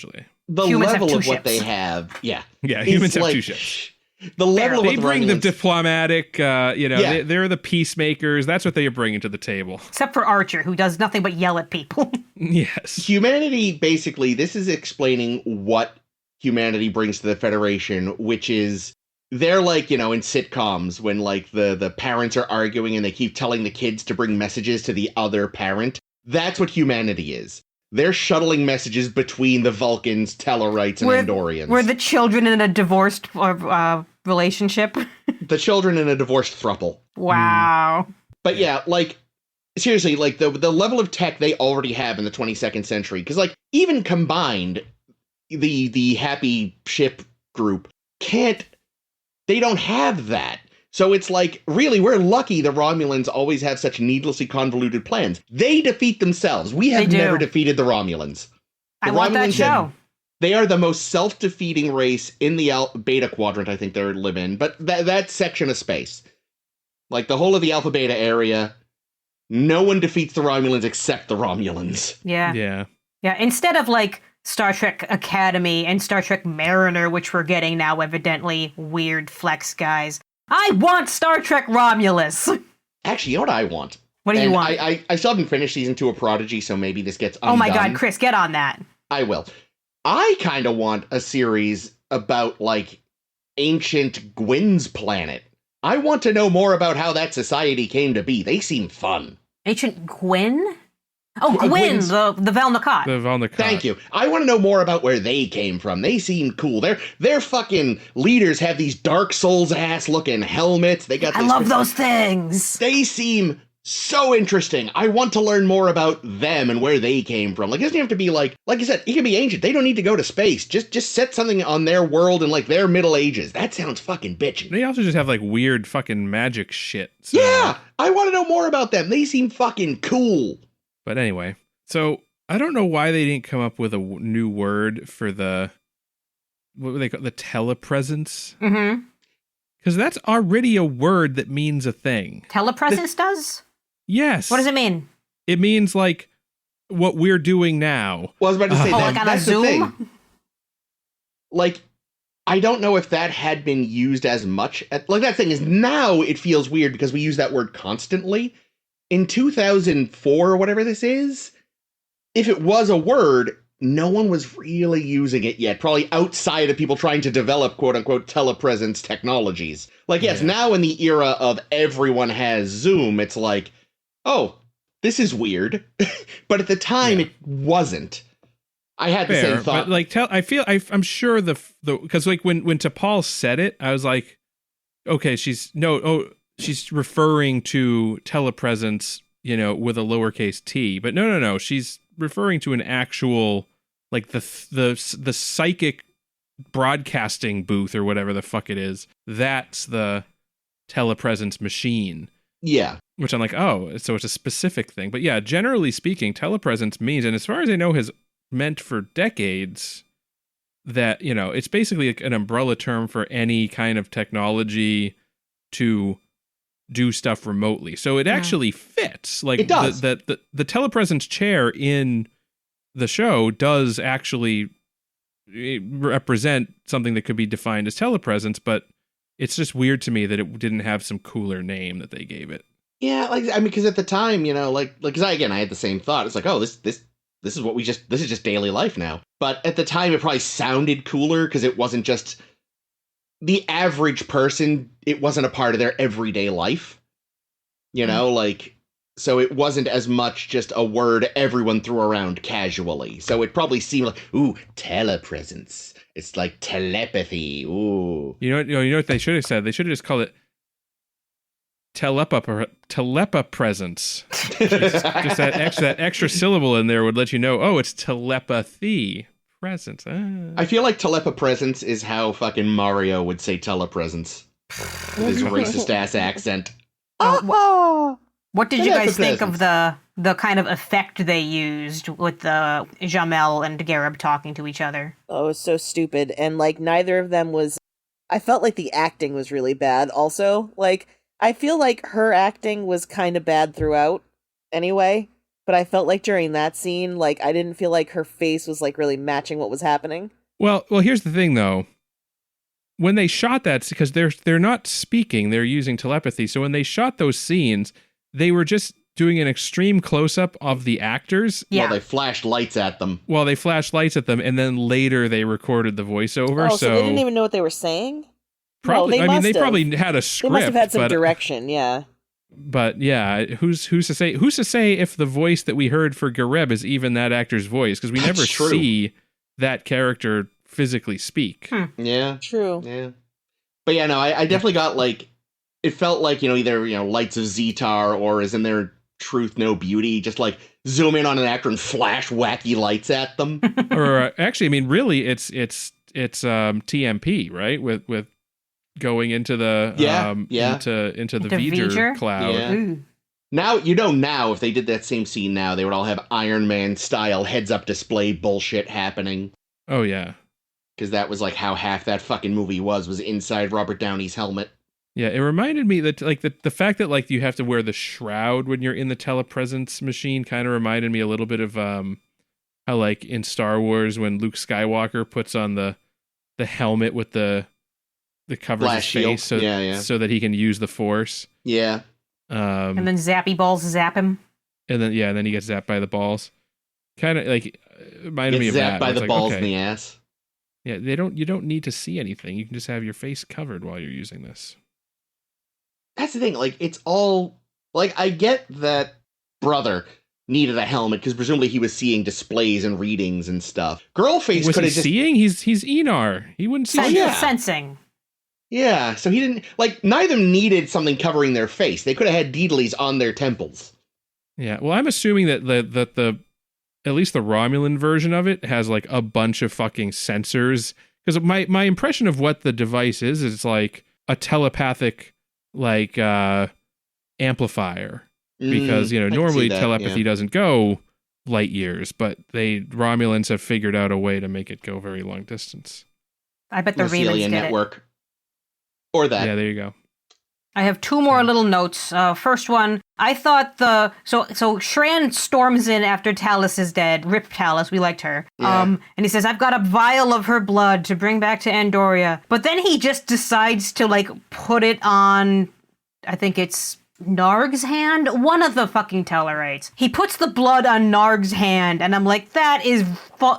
Speaker 1: the
Speaker 2: humans
Speaker 1: level
Speaker 2: have
Speaker 1: of
Speaker 2: two
Speaker 1: what
Speaker 2: ships.
Speaker 1: they have. Yeah.
Speaker 4: Yeah, humans have
Speaker 1: like,
Speaker 4: 2 ships.
Speaker 1: The level of
Speaker 4: They
Speaker 1: what
Speaker 4: bring the
Speaker 1: Romulans-
Speaker 4: diplomatic, they're the peacemakers. That's what they are bringing to the table.
Speaker 2: Except for Archer, who does nothing but yell at people.
Speaker 4: Yes.
Speaker 1: Humanity, basically, this is explaining what humanity brings to the Federation, which is they're like, in sitcoms when like the parents are arguing and they keep telling the kids to bring messages to the other parent. That's what humanity is. They're shuttling messages between the Vulcans, Tellarites, and Andorians.
Speaker 2: We're the children in a divorced relationship.
Speaker 1: The children in a divorced throuple.
Speaker 2: Wow.
Speaker 1: But yeah, like, seriously, like, the level of tech they already have in the 22nd century, because, like, even combined, the Happy Ship group they don't have that. So it's like, really, we're lucky the Romulans always have such needlessly convoluted plans. They defeat themselves. We have never defeated the Romulans.
Speaker 2: I want that show.
Speaker 1: They are the most self-defeating race in the Beta Quadrant, I think they live in. But that section of space. Like, the whole of the Alpha Beta area, no one defeats the Romulans except the Romulans.
Speaker 2: Yeah.
Speaker 4: Yeah.
Speaker 2: Yeah, instead of, like, Star Trek Academy and Star Trek Mariner, which we're getting now, evidently, weird flex guys. I want Star Trek Romulus!
Speaker 1: Actually, you know what I want?
Speaker 2: What do you want?
Speaker 1: I still haven't finished season 2 of Prodigy, so maybe this gets undone.
Speaker 2: Oh my god, Chris, get on that.
Speaker 1: I will. I kind of want a series about, like, ancient Gwyn's planet. I want to know more about how that society came to be. They seem fun.
Speaker 2: Ancient Gwyn? Oh, Gwyn, the Velnacott.
Speaker 4: The Velnacott.
Speaker 1: Thank you. I want to know more about where they came from. They seem cool. Their fucking leaders have these Dark Souls-ass looking helmets. They got.
Speaker 2: I love those things.
Speaker 1: They seem so interesting. I want to learn more about them and where they came from. Like, it doesn't have to be like you said, it can be ancient. They don't need to go to space. Just set something on their world in, like, their Middle Ages. That sounds fucking bitchy.
Speaker 4: They also just have, like, weird fucking magic shit. So.
Speaker 1: Yeah, I want to know more about them. They seem fucking cool.
Speaker 4: But anyway, so I don't know why they didn't come up with a new word for what would they call the telepresence?
Speaker 2: Mm-hmm.
Speaker 4: Because that's already a word that means a thing.
Speaker 2: Telepresence does?
Speaker 4: Yes.
Speaker 2: What does it mean?
Speaker 4: It means, like, what we're doing now.
Speaker 1: Well, I was about to say that.
Speaker 2: Like on
Speaker 1: that's
Speaker 2: a
Speaker 1: the
Speaker 2: Zoom?
Speaker 1: thing. Like, I don't know if that had been used as much. Like, that thing is, now it feels weird because we use that word constantly. In 2004 or whatever this is, if it was a word, no one was really using it yet, probably outside of people trying to develop quote-unquote telepresence technologies. Like, yes, now in the era of everyone has Zoom, it's like, oh, this is weird. But at the time, it wasn't. I had the same thought.
Speaker 4: But, like, I'm sure because, like, when T'Pol said it, I was like, okay, she's referring to telepresence, with a lowercase t. But no. She's referring to an actual, like, the psychic broadcasting booth or whatever the fuck it is. That's the telepresence machine.
Speaker 1: Yeah.
Speaker 4: Which I'm like, oh, so it's a specific thing. But yeah, generally speaking, telepresence means, and as far as I know, has meant for decades that, it's basically an umbrella term for any kind of technology to do stuff remotely. So it actually fits. Like,
Speaker 1: it does.
Speaker 4: The telepresence chair in the show does actually represent something that could be defined as telepresence, but it's just weird to me that it didn't have some cooler name that they gave it.
Speaker 1: Yeah, like, I mean, because at the time, because I had the same thought. It's like, oh, this is what this is just daily life now. But at the time, it probably sounded cooler because it wasn't just the average person. It wasn't a part of their everyday life, like, so it wasn't as much just a word everyone threw around casually. So it probably seemed like, ooh, telepresence. It's like telepathy. Ooh.
Speaker 4: You know what they should have said? They should have just called it telepresence. just that extra syllable in there would let you know, oh, it's telepathy. Presence. I
Speaker 1: feel like telepresence is how fucking Mario would say telepresence. With his racist ass accent.
Speaker 2: What did
Speaker 1: And
Speaker 2: you
Speaker 1: that's
Speaker 2: guys
Speaker 1: the
Speaker 2: think of
Speaker 1: peasants.
Speaker 2: the kind of effect they used with the Jamel and Garib talking to each other?
Speaker 3: Oh, it's so stupid. And like neither of them was I felt like the acting was really bad also. Like I feel like her acting was kind of bad throughout anyway, but I felt like during that scene like I didn't feel like her face was like really matching what was happening.
Speaker 4: Well, here's the thing though. When they shot that, because they're not speaking, they're using telepathy. So when they shot those scenes, they were just doing an extreme close-up of the actors
Speaker 2: Yeah.
Speaker 1: While they flashed lights at them.
Speaker 4: while they flashed lights at them, and then later they recorded the voiceover.
Speaker 3: Oh, so they didn't even know what they were saying?
Speaker 4: probably,
Speaker 3: No,
Speaker 4: I mean, they
Speaker 3: must have.
Speaker 4: probably had a
Speaker 3: They
Speaker 4: script.
Speaker 3: must have had some
Speaker 4: but,
Speaker 3: direction, yeah.
Speaker 4: But yeah, who's to say? Who's to say if the voice that we heard for Gareb is even that actor's voice? Because we
Speaker 1: That's
Speaker 4: never
Speaker 1: true.
Speaker 4: see that character physically speak.
Speaker 1: Yeah.
Speaker 3: True.
Speaker 1: Yeah. But yeah, no, I definitely got like, it felt like, either, Lights of Zetar or Is in There Truth No Beauty, just like zoom in on an actor and flash wacky lights at them.
Speaker 4: Or actually, I mean, really, it's TMP, right? With going into the into the
Speaker 2: V'ger?
Speaker 4: V'ger cloud.
Speaker 1: Yeah.
Speaker 2: Ooh.
Speaker 1: Now, now, if they did that same scene now, they would all have Iron Man style heads up display bullshit happening.
Speaker 4: Oh yeah.
Speaker 1: Because that was like how half that fucking movie was inside Robert Downey's helmet.
Speaker 4: Yeah, it reminded me that like the fact that like you have to wear the shroud when you're in the telepresence machine kind of reminded me a little bit of how like in Star Wars when Luke Skywalker puts on the helmet with the covers
Speaker 1: Blast
Speaker 4: his face
Speaker 1: shield. Yeah.
Speaker 4: so that he can use the Force.
Speaker 1: Yeah.
Speaker 2: And then Zappy Balls zap him.
Speaker 4: And then he gets zapped by the balls. Kind of like reminded
Speaker 1: Get
Speaker 4: me of
Speaker 1: zapped
Speaker 4: that.
Speaker 1: by
Speaker 4: where it's
Speaker 1: the
Speaker 4: like,
Speaker 1: balls
Speaker 4: okay,
Speaker 1: in the ass.
Speaker 4: yeah, you don't need to see anything. You can just have your face covered while you're using this.
Speaker 1: That's the thing. Like, it's all like, I get that Brother needed a helmet because presumably he was seeing displays and readings and stuff. Girlface
Speaker 4: Was
Speaker 1: could
Speaker 4: he
Speaker 1: have just
Speaker 4: seeing? He's Enar. He wouldn't see.
Speaker 2: Sen-
Speaker 1: yeah.
Speaker 2: Sensing.
Speaker 1: yeah. So he didn't like neither of them needed something covering their face. They could have had deedlies on their temples.
Speaker 4: Yeah. Well, I'm assuming that the at least the Romulan version of it has like a bunch of fucking sensors. Because my impression of what the device is it's like a telepathic like amplifier. Because
Speaker 1: I can
Speaker 4: normally
Speaker 1: see that,
Speaker 4: telepathy
Speaker 1: yeah.
Speaker 4: doesn't go light years, but Romulans have figured out a way to make it go very long distance.
Speaker 2: I bet the Remans
Speaker 1: Mycelium
Speaker 2: did it.
Speaker 1: network. Or that.
Speaker 4: Yeah, there you go.
Speaker 2: I have two more little notes. First one, I thought so Shran storms in after Talus is dead. Rip Talus, we liked her.
Speaker 1: Yeah.
Speaker 2: And he says, "I've got a vial of her blood to bring back to Andoria." But then he just decides to like put it on, I think it's Narg's hand, one of the fucking Tellarites. He puts the blood on Narg's hand, and I'm like, that is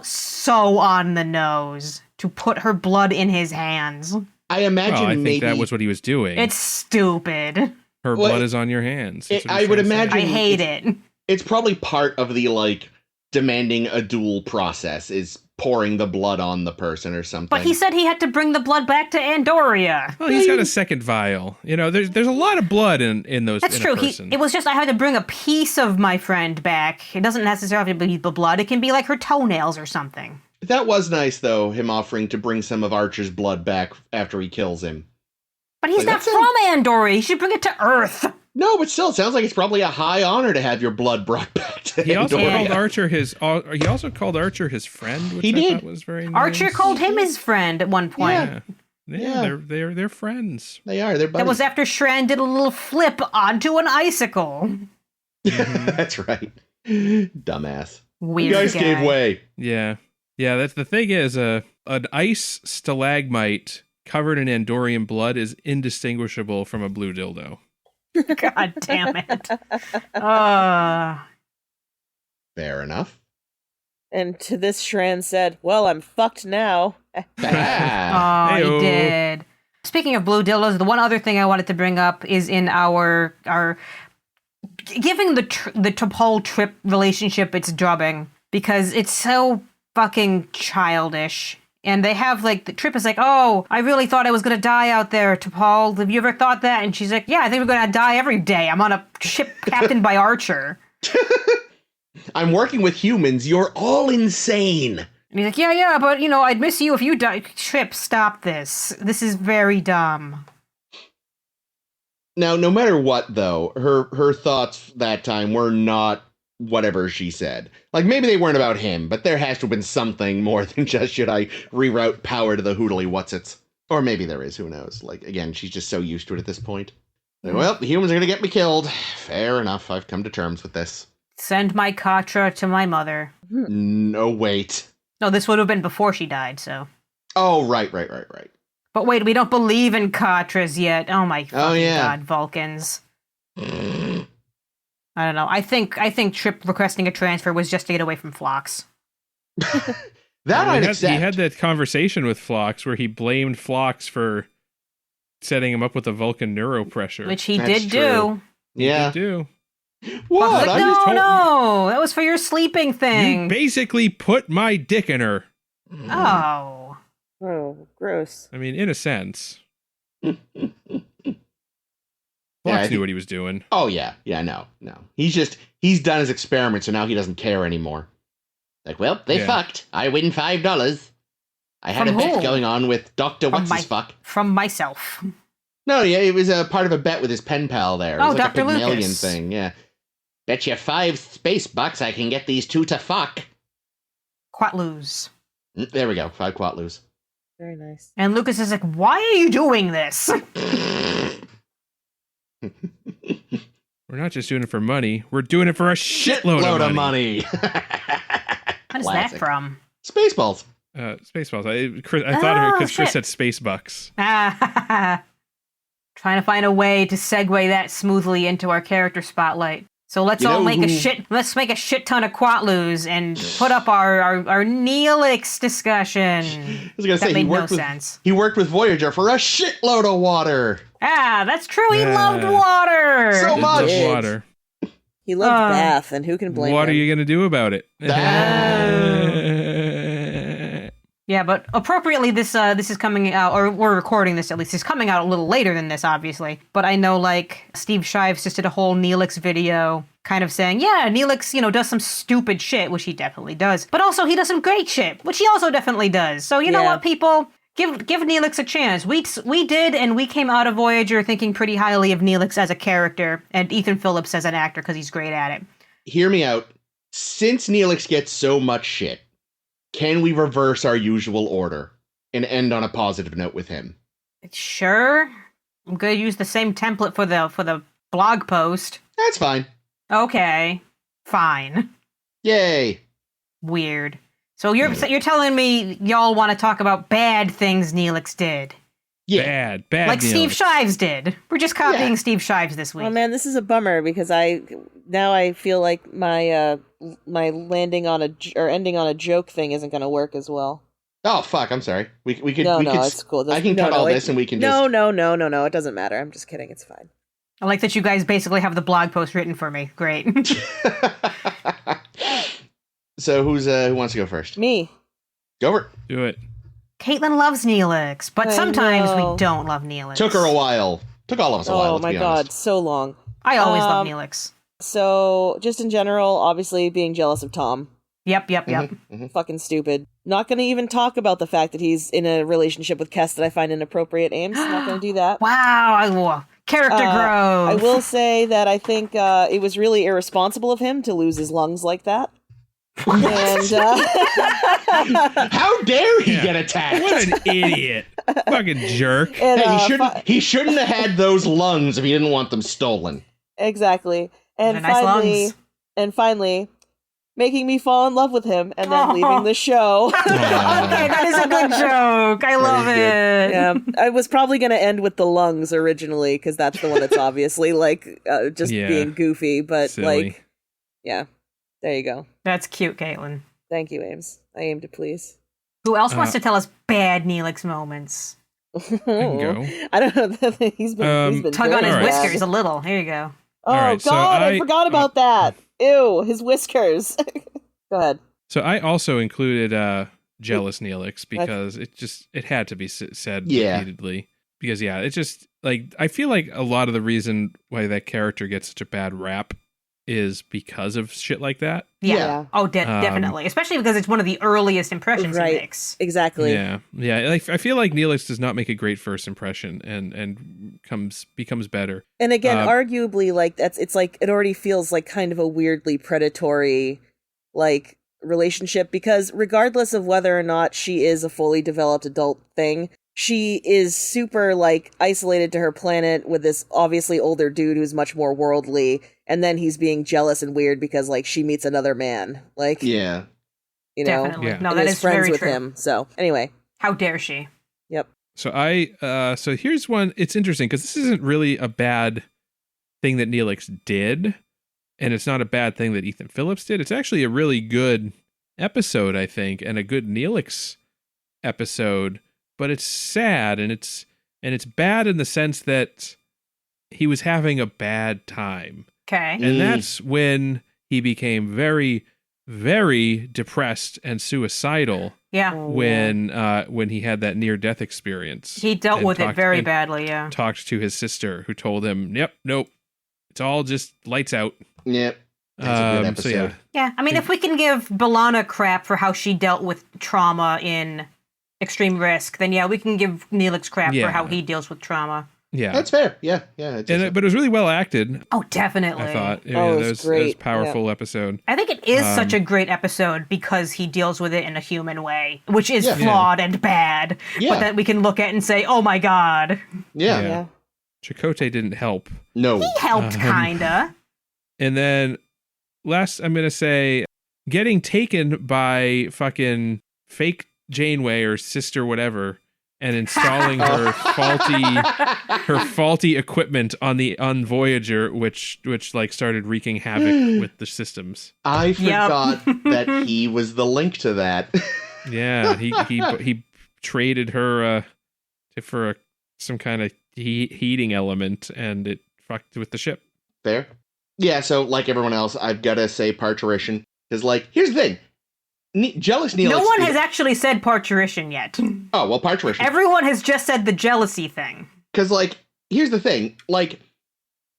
Speaker 2: so on the nose to put her blood in his hands.
Speaker 1: I imagine
Speaker 4: Well, I think
Speaker 1: maybe
Speaker 4: that was what he was doing.
Speaker 2: It's stupid.
Speaker 4: Her
Speaker 1: Well,
Speaker 4: blood is on your hands. That's what
Speaker 1: I
Speaker 4: he's
Speaker 1: would
Speaker 4: trying to say.
Speaker 1: imagine-
Speaker 2: I hate it.
Speaker 1: it's probably part of the like demanding a duel process is pouring the blood on the person or something.
Speaker 2: But he said he had to bring the blood back to Andoria.
Speaker 4: Well, he's got a second vial. There's a lot of blood in those.
Speaker 2: That's
Speaker 4: in
Speaker 2: true.
Speaker 4: A person.
Speaker 2: It was just I had to bring a piece of my friend back. It doesn't necessarily have to be the blood. It can be like her toenails or something.
Speaker 1: That was nice though, him offering to bring some of Archer's blood back after he kills him.
Speaker 2: But he's
Speaker 1: Like,
Speaker 2: not
Speaker 1: that's
Speaker 2: from Andoria. He should bring it to Earth.
Speaker 1: No, but still, it sounds like it's probably a high honor to have your blood brought back to
Speaker 4: He also
Speaker 1: Andoria.
Speaker 4: called Archer his. He also called Archer his friend, which
Speaker 1: He
Speaker 4: I
Speaker 1: did.
Speaker 4: thought was very nice.
Speaker 2: Archer called him his friend at one point.
Speaker 1: Yeah.
Speaker 4: Yeah, they're friends.
Speaker 1: They are. They're buddies.
Speaker 2: That was after Shran did a little flip onto an icicle.
Speaker 1: That's right. Dumbass.
Speaker 2: Weird
Speaker 1: You guys
Speaker 2: guy.
Speaker 1: gave way.
Speaker 4: Yeah. That's the thing is an ice stalagmite covered in Andorian blood is indistinguishable from a blue dildo.
Speaker 2: God damn it.
Speaker 1: Fair enough.
Speaker 3: And to this Shran said, "Well, I'm fucked now."
Speaker 1: Ah.
Speaker 2: Oh, he
Speaker 4: Heyo.
Speaker 2: did. Speaking of blue dildos, the one other thing I wanted to bring up is in our giving the whole trip relationship its drubbing, because it's so fucking childish. And they have like the trip is like, "Oh, I really thought I was gonna die out there, T'Pol. Have you ever thought that?" And she's like, "Yeah, I think we're gonna die every day. I'm on a ship captained by Archer."
Speaker 1: I'm working with humans. You're all insane.
Speaker 2: And he's like, yeah, but, I'd miss you if you died. Trip, stop this. This is very dumb.
Speaker 1: Now, no matter what, though, her thoughts that time were not whatever she said. Like, maybe they weren't about him, but there has to have been something more than just, should I reroute power to the hoodly whatsits? Or maybe there is, who knows? Like, again, she's just so used to it at this point. Like, well, the humans are going to get me killed. Fair enough, I've come to terms with this.
Speaker 2: Send my Katra to my mother.
Speaker 1: No, wait.
Speaker 2: No, this would have been before she died, so.
Speaker 1: Oh, right.
Speaker 2: But wait, we don't believe in Katras yet. Oh my fucking god, Vulcans. I don't know. I think Trip requesting a transfer was just to get away from Phlox.
Speaker 1: I'd accept.
Speaker 4: He had that conversation with Phlox where he blamed Phlox for setting him up with the Vulcan neuropressure.
Speaker 2: Which he
Speaker 1: That's
Speaker 2: did
Speaker 1: true.
Speaker 2: do.
Speaker 4: He did do.
Speaker 1: What?
Speaker 2: Like, no, that was for your sleeping thing.
Speaker 4: You basically put my dick in her.
Speaker 2: Oh.
Speaker 3: Oh, gross.
Speaker 4: I mean, in a sense.
Speaker 1: Yeah,
Speaker 4: Phlox knew what he was doing.
Speaker 1: Oh, yeah. Yeah, no. He's done his experiment, so now he doesn't care anymore. Like, well, they fucked. I win $5. I had
Speaker 2: From
Speaker 1: a bet
Speaker 2: who?
Speaker 1: going on with Dr. What's-his-fuck.
Speaker 2: From myself.
Speaker 1: No, yeah, it was a part of a bet with his pen pal there. It was like
Speaker 2: Dr.
Speaker 1: a Pygmalion
Speaker 2: Lucas.
Speaker 1: thing, yeah. Bet you $5 I can get these two to fuck.
Speaker 2: Quatlus.
Speaker 1: There we go, 5 quatlus.
Speaker 3: Very nice.
Speaker 2: And Lucas is like, why are you doing this?
Speaker 4: We're not just doing it for money. We're doing it for a shitload of money.
Speaker 2: What is that
Speaker 1: Classic.
Speaker 2: from?
Speaker 1: Spaceballs.
Speaker 4: Spaceballs. I thought of it because Chris
Speaker 2: shit.
Speaker 4: said space bucks.
Speaker 2: Trying to find a way to segue that smoothly into our character spotlight. So let's all make let's make a shit ton of Quatlus and put up our Neelix discussion.
Speaker 1: I was gonna
Speaker 2: That
Speaker 1: say
Speaker 2: made no sense.
Speaker 1: He worked with Voyager for a shitload of water.
Speaker 2: That's true. He loved water.
Speaker 1: So
Speaker 4: He
Speaker 1: much.
Speaker 4: loves water.
Speaker 3: He loved bath, and who can blame
Speaker 4: What
Speaker 3: him?
Speaker 4: are you going to do about it?
Speaker 2: Yeah, but appropriately, this is coming out, or we're recording this at least. It's coming out a little later than this, obviously. But I know, like, Steve Shives just did a whole Neelix video, kind of saying, yeah, Neelix, does some stupid shit, which he definitely does. But also, he does some great shit, which he also definitely does. So you know what, people? Give Neelix a chance. We did, and we came out of Voyager thinking pretty highly of Neelix as a character, and Ethan Phillips as an actor, because he's great at it.
Speaker 1: Hear me out. Since Neelix gets so much shit, can we reverse our usual order and end on a positive note with him?
Speaker 2: Sure. I'm gonna use the same template for the blog post.
Speaker 1: That's fine.
Speaker 2: Okay. Fine.
Speaker 1: Yay.
Speaker 2: Weird. So you're telling me y'all want to talk about bad things Neelix did?
Speaker 1: Yeah.
Speaker 4: Bad.
Speaker 2: Like
Speaker 4: Neelix.
Speaker 2: Steve Shives did. We're just copying
Speaker 1: Yeah.
Speaker 2: Steve Shives this week.
Speaker 3: Oh man, this is a bummer because I feel like my my ending on a joke thing isn't going to work as well.
Speaker 1: Oh fuck! I'm sorry. We could.
Speaker 3: No,
Speaker 1: we could,
Speaker 3: it's cool.
Speaker 1: I can cut all this, and we can just.
Speaker 3: No. It doesn't matter. I'm just kidding. It's fine.
Speaker 2: I like that you guys basically have the blog post written for me. Great.
Speaker 1: So who wants to go first?
Speaker 3: Me.
Speaker 1: Go over it.
Speaker 4: Do it.
Speaker 2: Caitlin loves Neelix, but
Speaker 3: I
Speaker 2: sometimes
Speaker 3: know.
Speaker 2: we don't love Neelix.
Speaker 1: Took her a while. Took all of us a while.
Speaker 3: Oh
Speaker 1: Let's
Speaker 3: my
Speaker 1: be
Speaker 3: god,
Speaker 1: honest.
Speaker 3: so long.
Speaker 2: I always love Neelix.
Speaker 3: So just in general, obviously being jealous of Tom.
Speaker 2: Yep.
Speaker 3: Fucking stupid. Not gonna even talk about the fact that he's in a relationship with Kes that I find inappropriate. Ames, not gonna do that.
Speaker 2: Wow, character growth.
Speaker 3: I will say that I think it was really irresponsible of him to lose his lungs like that. And
Speaker 1: How dare he get attacked?
Speaker 4: What an idiot. Fucking jerk.
Speaker 3: and,
Speaker 1: Hey, he shouldn't have had those lungs if he didn't want them stolen.
Speaker 3: exactly. And
Speaker 2: They're nice lungs.
Speaker 3: finally, making me fall in love with him and then leaving the show.
Speaker 2: Okay, that is a good joke. I love it.
Speaker 3: Yeah, I was probably going to end with the lungs originally because that's the one that's obviously like just being goofy, but
Speaker 4: Silly.
Speaker 3: like, yeah, there you go.
Speaker 2: That's cute, Caitlin.
Speaker 3: Thank you, Ames. I aim to please.
Speaker 2: Who else wants to tell us bad Neelix moments?
Speaker 4: I can go.
Speaker 3: I don't know. he's been
Speaker 2: Tug on
Speaker 3: very
Speaker 2: his
Speaker 4: Alright.
Speaker 3: bad.
Speaker 2: whiskers a little. Here you go.
Speaker 3: Oh
Speaker 4: Alright, so
Speaker 3: God, I
Speaker 4: I-
Speaker 3: forgot about that. Ew, his whiskers. Go ahead.
Speaker 4: So I also included jealous Neelix because it had to be said repeatedly. Because it's just like I feel like a lot of the reason why that character gets such a bad rap is because of shit like that.
Speaker 2: Yeah. Oh, definitely. Especially because it's one of the earliest impressions he makes.
Speaker 3: Exactly.
Speaker 4: Yeah. Like, I feel like Neelix does not make a great first impression, and becomes better.
Speaker 3: And again, arguably, like it's like it already feels like kind of a weirdly predatory, like, relationship, because regardless of whether or not she is a fully developed adult thing, she is super, like, isolated to her planet with this obviously older dude who's much more worldly, and then he's being jealous and weird because, like, she meets another man. Like,
Speaker 1: Yeah.
Speaker 3: You know?
Speaker 2: Definitely.
Speaker 4: Yeah.
Speaker 2: No,
Speaker 3: and
Speaker 2: that
Speaker 3: is
Speaker 2: is
Speaker 3: friends
Speaker 2: very
Speaker 3: with
Speaker 2: true.
Speaker 3: him. So, anyway.
Speaker 2: How dare she?
Speaker 3: Yep.
Speaker 4: So so here's one. It's interesting because this isn't really a bad thing that Neelix did, and it's not a bad thing that Ethan Phillips did. It's actually a really good episode, I think, and a good Neelix episode. But it's sad, and it's bad in the sense that he was having a bad time,
Speaker 2: Okay.
Speaker 4: and that's when he became very, very depressed and suicidal.
Speaker 2: Yeah.
Speaker 4: When he had that near-death experience.
Speaker 2: He dealt with it very badly, yeah.
Speaker 4: Talked to his sister, who told him, nope, it's all just lights out.
Speaker 1: Yep. That's a good episode.
Speaker 4: So yeah.
Speaker 2: Yeah, I mean, if we can give B'Elanna crap for how she dealt with trauma in Extreme Risk, then yeah, we can give Neelix crap for how he deals with trauma.
Speaker 4: Yeah.
Speaker 1: That's fair. Yeah.
Speaker 4: But it was really well acted.
Speaker 2: Oh, definitely.
Speaker 4: I thought.
Speaker 3: It was great.
Speaker 4: It was a powerful episode.
Speaker 2: I think it is such a great episode because he deals with it in a human way, which is flawed and bad, but that we can look at and say, oh my god.
Speaker 1: Yeah.
Speaker 4: Chakotay didn't help.
Speaker 1: No.
Speaker 2: He helped, kinda.
Speaker 4: And then last, I'm going to say, getting taken by fucking fake Janeway or sister whatever, and installing her faulty equipment on Voyager, which like started wreaking havoc with the systems.
Speaker 1: I forgot that he was the link to that.
Speaker 4: Yeah, he traded her for some kind of heating element, and it fucked with the ship.
Speaker 1: Fair. Yeah, so like everyone else, I've got to say parturition. Because, like, here's the thing. Jealous Neelix...
Speaker 2: No one has actually said parturition yet.
Speaker 1: Oh, well, parturition.
Speaker 2: Everyone has just said the jealousy thing.
Speaker 1: Because, like, here's the thing. Like,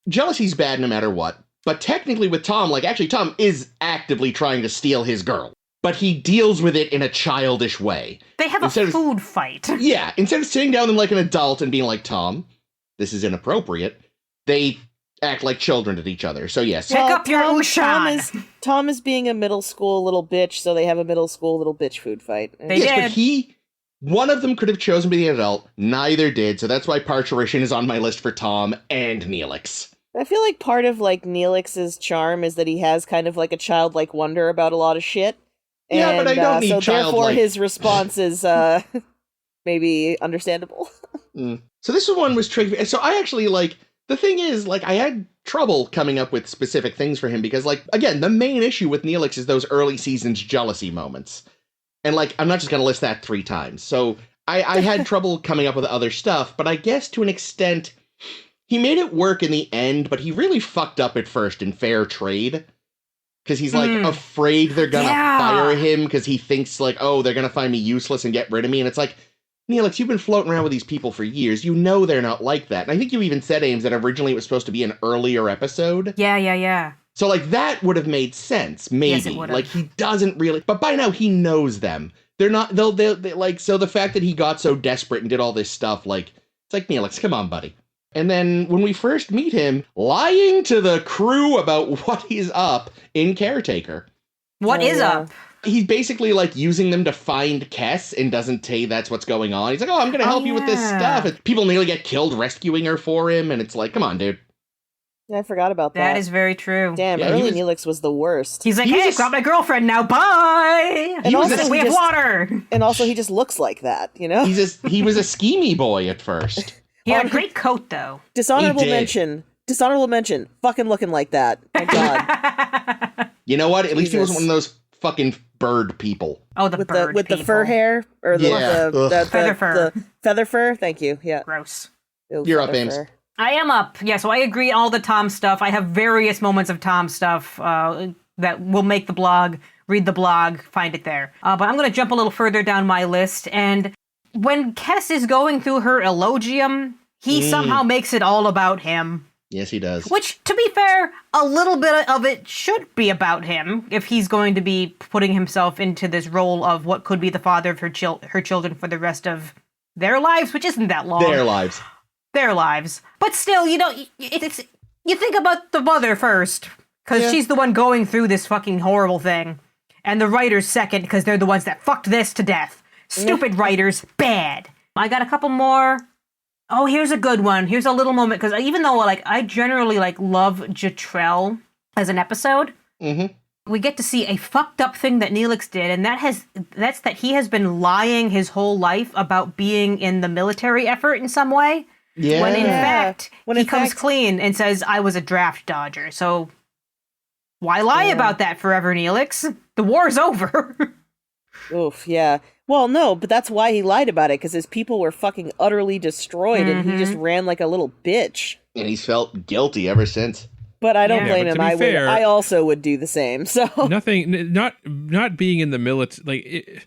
Speaker 1: jealousy's bad no matter what. But technically with Tom, like, actually Tom is actively trying to steal his girl. But he deals with it in a childish way.
Speaker 2: They have a food fight.
Speaker 1: Yeah, instead of sitting down with him like an adult and being like, Tom, this is inappropriate, they act like children at each other. So yes.
Speaker 2: Pick up your Ushan.
Speaker 3: Tom is being a middle school little bitch, so they have a middle school little bitch food fight.
Speaker 2: They did.
Speaker 1: But one of them could have chosen to be the adult, neither did, so that's why parturition is on my list for Tom and Neelix.
Speaker 3: I feel like part of, like, Neelix's charm is that he has kind of, like, a childlike wonder about a lot of shit.
Speaker 1: Yeah, but I don't need
Speaker 3: so
Speaker 1: childlike.
Speaker 3: therefore his response is, maybe understandable.
Speaker 1: So this one was tricky. So I actually, like, the thing is, like, I had trouble coming up with specific things for him because, like, again, the main issue with Neelix is those early seasons jealousy moments. And, like, I'm not just going to list that 3 times. So I had trouble coming up with other stuff, but I guess to an extent, he made it work in the end, but he really fucked up at first in Fair Trade. Because he's, like, afraid they're going to fire him because he thinks, like, oh, they're going to find me useless and get rid of me. And it's like, Neelix, you've been floating around with these people for years. You know they're not like that. And I think you even said, Ames, that originally it was supposed to be an earlier episode.
Speaker 2: Yeah.
Speaker 1: So, like, that would have made sense, maybe.
Speaker 2: Yes, it would have.
Speaker 1: Like, he doesn't really... But by now, he knows them. They're not... They'll like, so the fact that he got so desperate and did all this stuff, like, it's like, Neelix, come on, buddy. And then when we first meet him, lying to the crew about what he's up in Caretaker.
Speaker 2: What is up?
Speaker 1: He's basically, like, using them to find Kess and doesn't say that's what's going on. He's like, oh, I'm going to help you with this stuff. And people nearly get killed rescuing her for him. And it's like, come on, dude.
Speaker 3: Yeah, I forgot about that.
Speaker 2: That is very true.
Speaker 3: Damn, early Neelix was the worst.
Speaker 2: He's like, hey, grab my girlfriend now, bye!
Speaker 3: And also,
Speaker 2: we have water!
Speaker 3: And also, he just looks like that, you know?
Speaker 1: He was a schemy boy at first.
Speaker 2: He had a great coat, though.
Speaker 3: Dishonorable mention. Fucking looking like that. Thank God.
Speaker 1: You know what? At least he wasn't one of those fucking bird people.
Speaker 2: Oh, the bird
Speaker 3: with
Speaker 2: people.
Speaker 3: the fur hair? Or the
Speaker 2: feather fur.
Speaker 3: The feather fur? Thank you, yeah.
Speaker 2: Gross.
Speaker 3: Ew,
Speaker 1: You're up, Ames.
Speaker 2: I am up. Yeah, so I agree all the Tom stuff. I have various moments of Tom stuff that will make the blog. Read the blog, find it there. But I'm going to jump a little further down my list. And when Kess is going through her elogium, he somehow makes it all about him.
Speaker 1: Yes, he does.
Speaker 2: Which, to be fair, a little bit of it should be about him if he's going to be putting himself into this role of what could be the father of her children for the rest of their lives, which isn't that long.
Speaker 1: Their lives.
Speaker 2: Their lives. But still, you think about the mother first, because she's the one going through this fucking horrible thing. And the writers second, because they're the ones that fucked this to death. Stupid writers. Bad. I got a couple more. Oh, here's a good one. Here's a little moment, because even though I generally love Jetrel as an episode, we get to see a fucked up thing that Neelix did, and that's that he has been lying his whole life about being in the military effort in some way.
Speaker 1: Yeah.
Speaker 2: When in fact, he comes clean and says, I was a draft dodger. So why lie about that forever, Neelix? The war's over.
Speaker 3: Oof, yeah. Well, no, but that's why he lied about it, because his people were fucking utterly destroyed, and he just ran like a little bitch.
Speaker 1: And he's felt guilty ever since.
Speaker 3: But I don't blame him. I also would do the same. So
Speaker 4: not being in the military,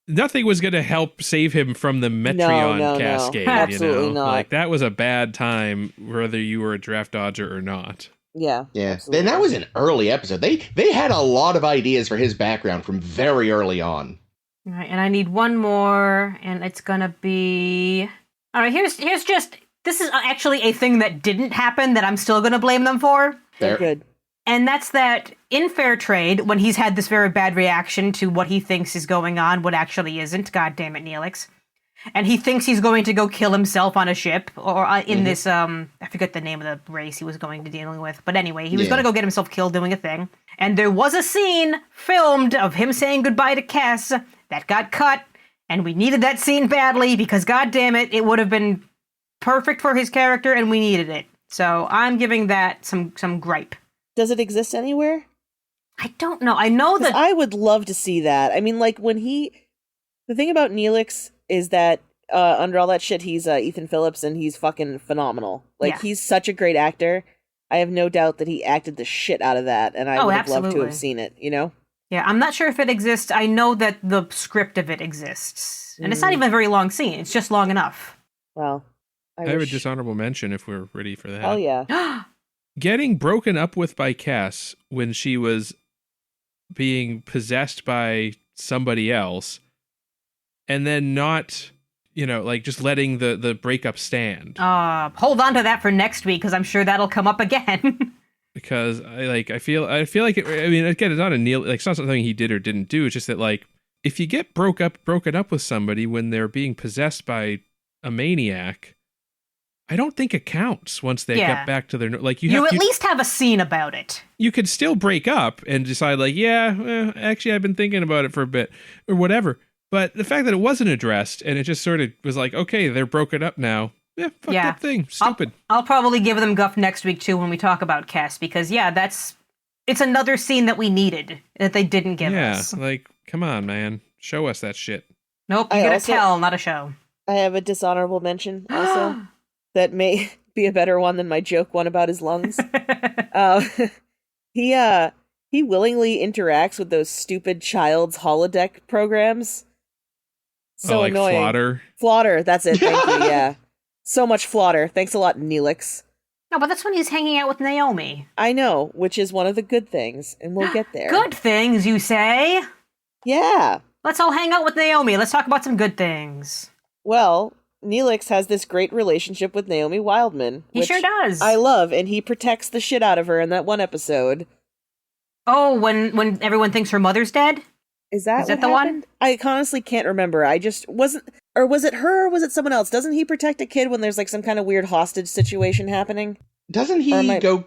Speaker 4: nothing was going to help save him from the Metreon cascade.
Speaker 3: No. Absolutely not.
Speaker 4: Like, that was a bad time, whether you were a draft dodger or not.
Speaker 3: Yeah.
Speaker 1: Then that was an early episode. They had a lot of ideas for his background from very early on.
Speaker 2: All right, and I need one more, and it's gonna be... All right, here's just... This is actually a thing that didn't happen that I'm still gonna blame them for.
Speaker 1: Fair.
Speaker 3: Good.
Speaker 2: And that's that in Fair Trade, when he's had this very bad reaction to what he thinks is going on, what actually isn't, god damn it, Neelix. And he thinks he's going to go kill himself on a ship, or in this, I forget the name of the race he was going to dealing with. But anyway, he was going to go get himself killed doing a thing. And there was a scene filmed of him saying goodbye to Cass that got cut, and we needed that scene badly, because god damn it, it would have been perfect for his character, and we needed it. So I'm giving that some gripe.
Speaker 3: Does it exist anywhere?
Speaker 2: I don't know. I know that...
Speaker 3: I would love to see that. I mean, like, when the thing about Neelix is that under all that shit, he's Ethan Phillips, and he's fucking phenomenal. Like, he's such a great actor. I have no doubt that he acted the shit out of that, and I would have loved to have seen it, you know?
Speaker 2: Yeah, I'm not sure if it exists. I know that the script of it exists. And it's not even a very long scene. It's just long enough.
Speaker 3: Well,
Speaker 4: I have a dishonorable mention if we're ready for that.
Speaker 3: Hell yeah.
Speaker 4: Getting broken up with by Cass when she was being possessed by somebody else, and then not, just letting the breakup stand.
Speaker 2: Hold on to that for next week, because I'm sure that'll come up again.
Speaker 4: Because I feel like again, it's not it's not something he did or didn't do. It's just that, if you get broken up with somebody when they're being possessed by a maniac, I don't think it counts once they get back to their... You
Speaker 2: at least have a scene about it.
Speaker 4: You could still break up and decide, actually, I've been thinking about it for a bit, or whatever. But the fact that it wasn't addressed, and it just sort of was like, okay, they're broken up now. Yeah, fuck that thing. Stupid.
Speaker 2: I'll probably give them guff next week, too, when we talk about Cass, because, it's another scene that we needed, that they didn't give us.
Speaker 4: Yeah, come on, man. Show us that shit.
Speaker 2: Nope, you gotta tell, not a show.
Speaker 3: I have a dishonorable mention, also. That may be a better one than my joke one about his lungs. He willingly interacts with those stupid child's holodeck programs. So annoying. Flaughter, that's it, thank you, yeah. So much Flaughter. Thanks a lot, Neelix.
Speaker 2: No, but that's when he's hanging out with Naomi.
Speaker 3: I know, which is one of the good things, and we'll get there.
Speaker 2: Good things, you say?
Speaker 3: Yeah.
Speaker 2: Let's all hang out with Naomi. Let's talk about some good things.
Speaker 3: Well, Neelix has this great relationship with Naomi Wildman.
Speaker 2: He sure does.
Speaker 3: I love, and he protects the shit out of her in that one episode.
Speaker 2: Oh, when everyone thinks her mother's dead?
Speaker 3: Is that
Speaker 2: the one?
Speaker 3: I honestly can't remember. I just wasn't... Or was it her or was it someone else? Doesn't he protect a kid when there's some kind of weird hostage situation happening?
Speaker 1: Doesn't he go...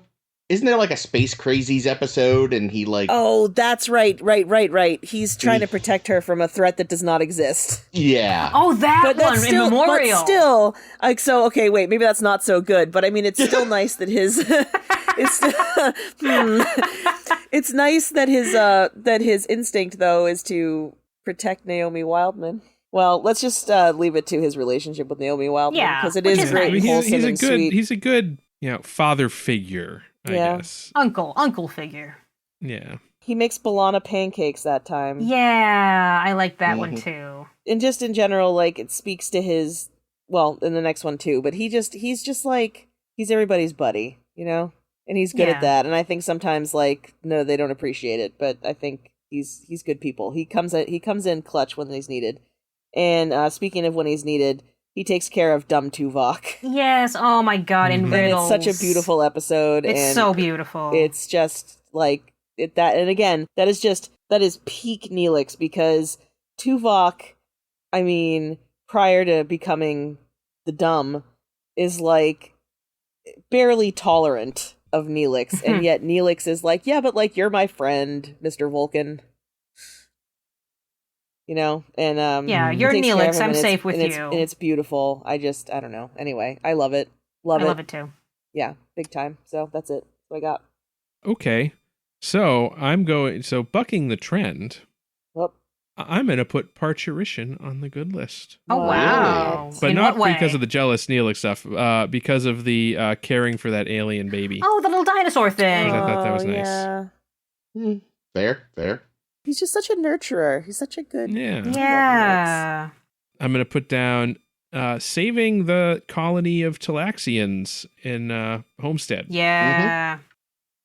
Speaker 1: Isn't there a Space Crazies episode and he
Speaker 3: Oh, that's right. He's trying to protect her from a threat that does not exist.
Speaker 1: Yeah.
Speaker 2: Oh, that one in Memorial.
Speaker 3: But still, okay, wait, maybe that's not so good, but I mean, it's still nice that his... It's nice that his instinct, though, is to protect Naomi Wildman. Well, let's just leave it to his relationship with Naomi Wildman, because it is great, wholesome, and sweet.
Speaker 4: He's a good, father figure, I guess.
Speaker 2: Uncle figure.
Speaker 4: Yeah.
Speaker 3: He makes Balana pancakes that time.
Speaker 2: Yeah, I like that one, too.
Speaker 3: And just in general, it speaks to his... Well, in the next one, too, but he's he's everybody's buddy, you know? And he's good
Speaker 2: Yeah.
Speaker 3: at that. And I think sometimes, like, no, they don't appreciate it, but I think he's good people. He comes in clutch when he's needed. And speaking of when he's needed, he takes care of dumb Tuvok.
Speaker 2: Yes. Oh my God. In
Speaker 4: Mhm.
Speaker 3: And
Speaker 2: riddles.
Speaker 3: it's such a beautiful episode.
Speaker 2: It's
Speaker 3: and
Speaker 2: so beautiful.
Speaker 3: It's just like that. And again, that is peak Neelix, because Tuvok, I mean, prior to becoming the dumb, is like barely tolerant of Neelix. And yet Neelix is like, yeah, but like, you're my friend, Mr. Vulcan. You know, and
Speaker 2: yeah,
Speaker 3: he
Speaker 2: you're
Speaker 3: takes care of
Speaker 2: Neelix.
Speaker 3: him,
Speaker 2: I'm
Speaker 3: and
Speaker 2: safe with
Speaker 3: and
Speaker 2: you.
Speaker 3: and it's beautiful. I don't know. Anyway, I love it.
Speaker 2: I love it too.
Speaker 3: Yeah, big time. So that's it. That's what I got.
Speaker 4: Okay. So bucking the trend,
Speaker 3: Well,
Speaker 4: I'm going to put parturition on the good list.
Speaker 2: Oh wow!
Speaker 4: But
Speaker 2: In
Speaker 4: not
Speaker 2: what way?
Speaker 4: because of the jealous Neelix stuff, because of the caring for that alien baby.
Speaker 2: Oh, the little dinosaur thing.
Speaker 4: I thought that was nice.
Speaker 3: Yeah.
Speaker 1: Fair.
Speaker 3: He's just such a nurturer. He's such a good.
Speaker 4: Yeah.
Speaker 2: Yeah.
Speaker 4: I'm going to put down saving the colony of Talaxians in Homestead.
Speaker 2: Yeah.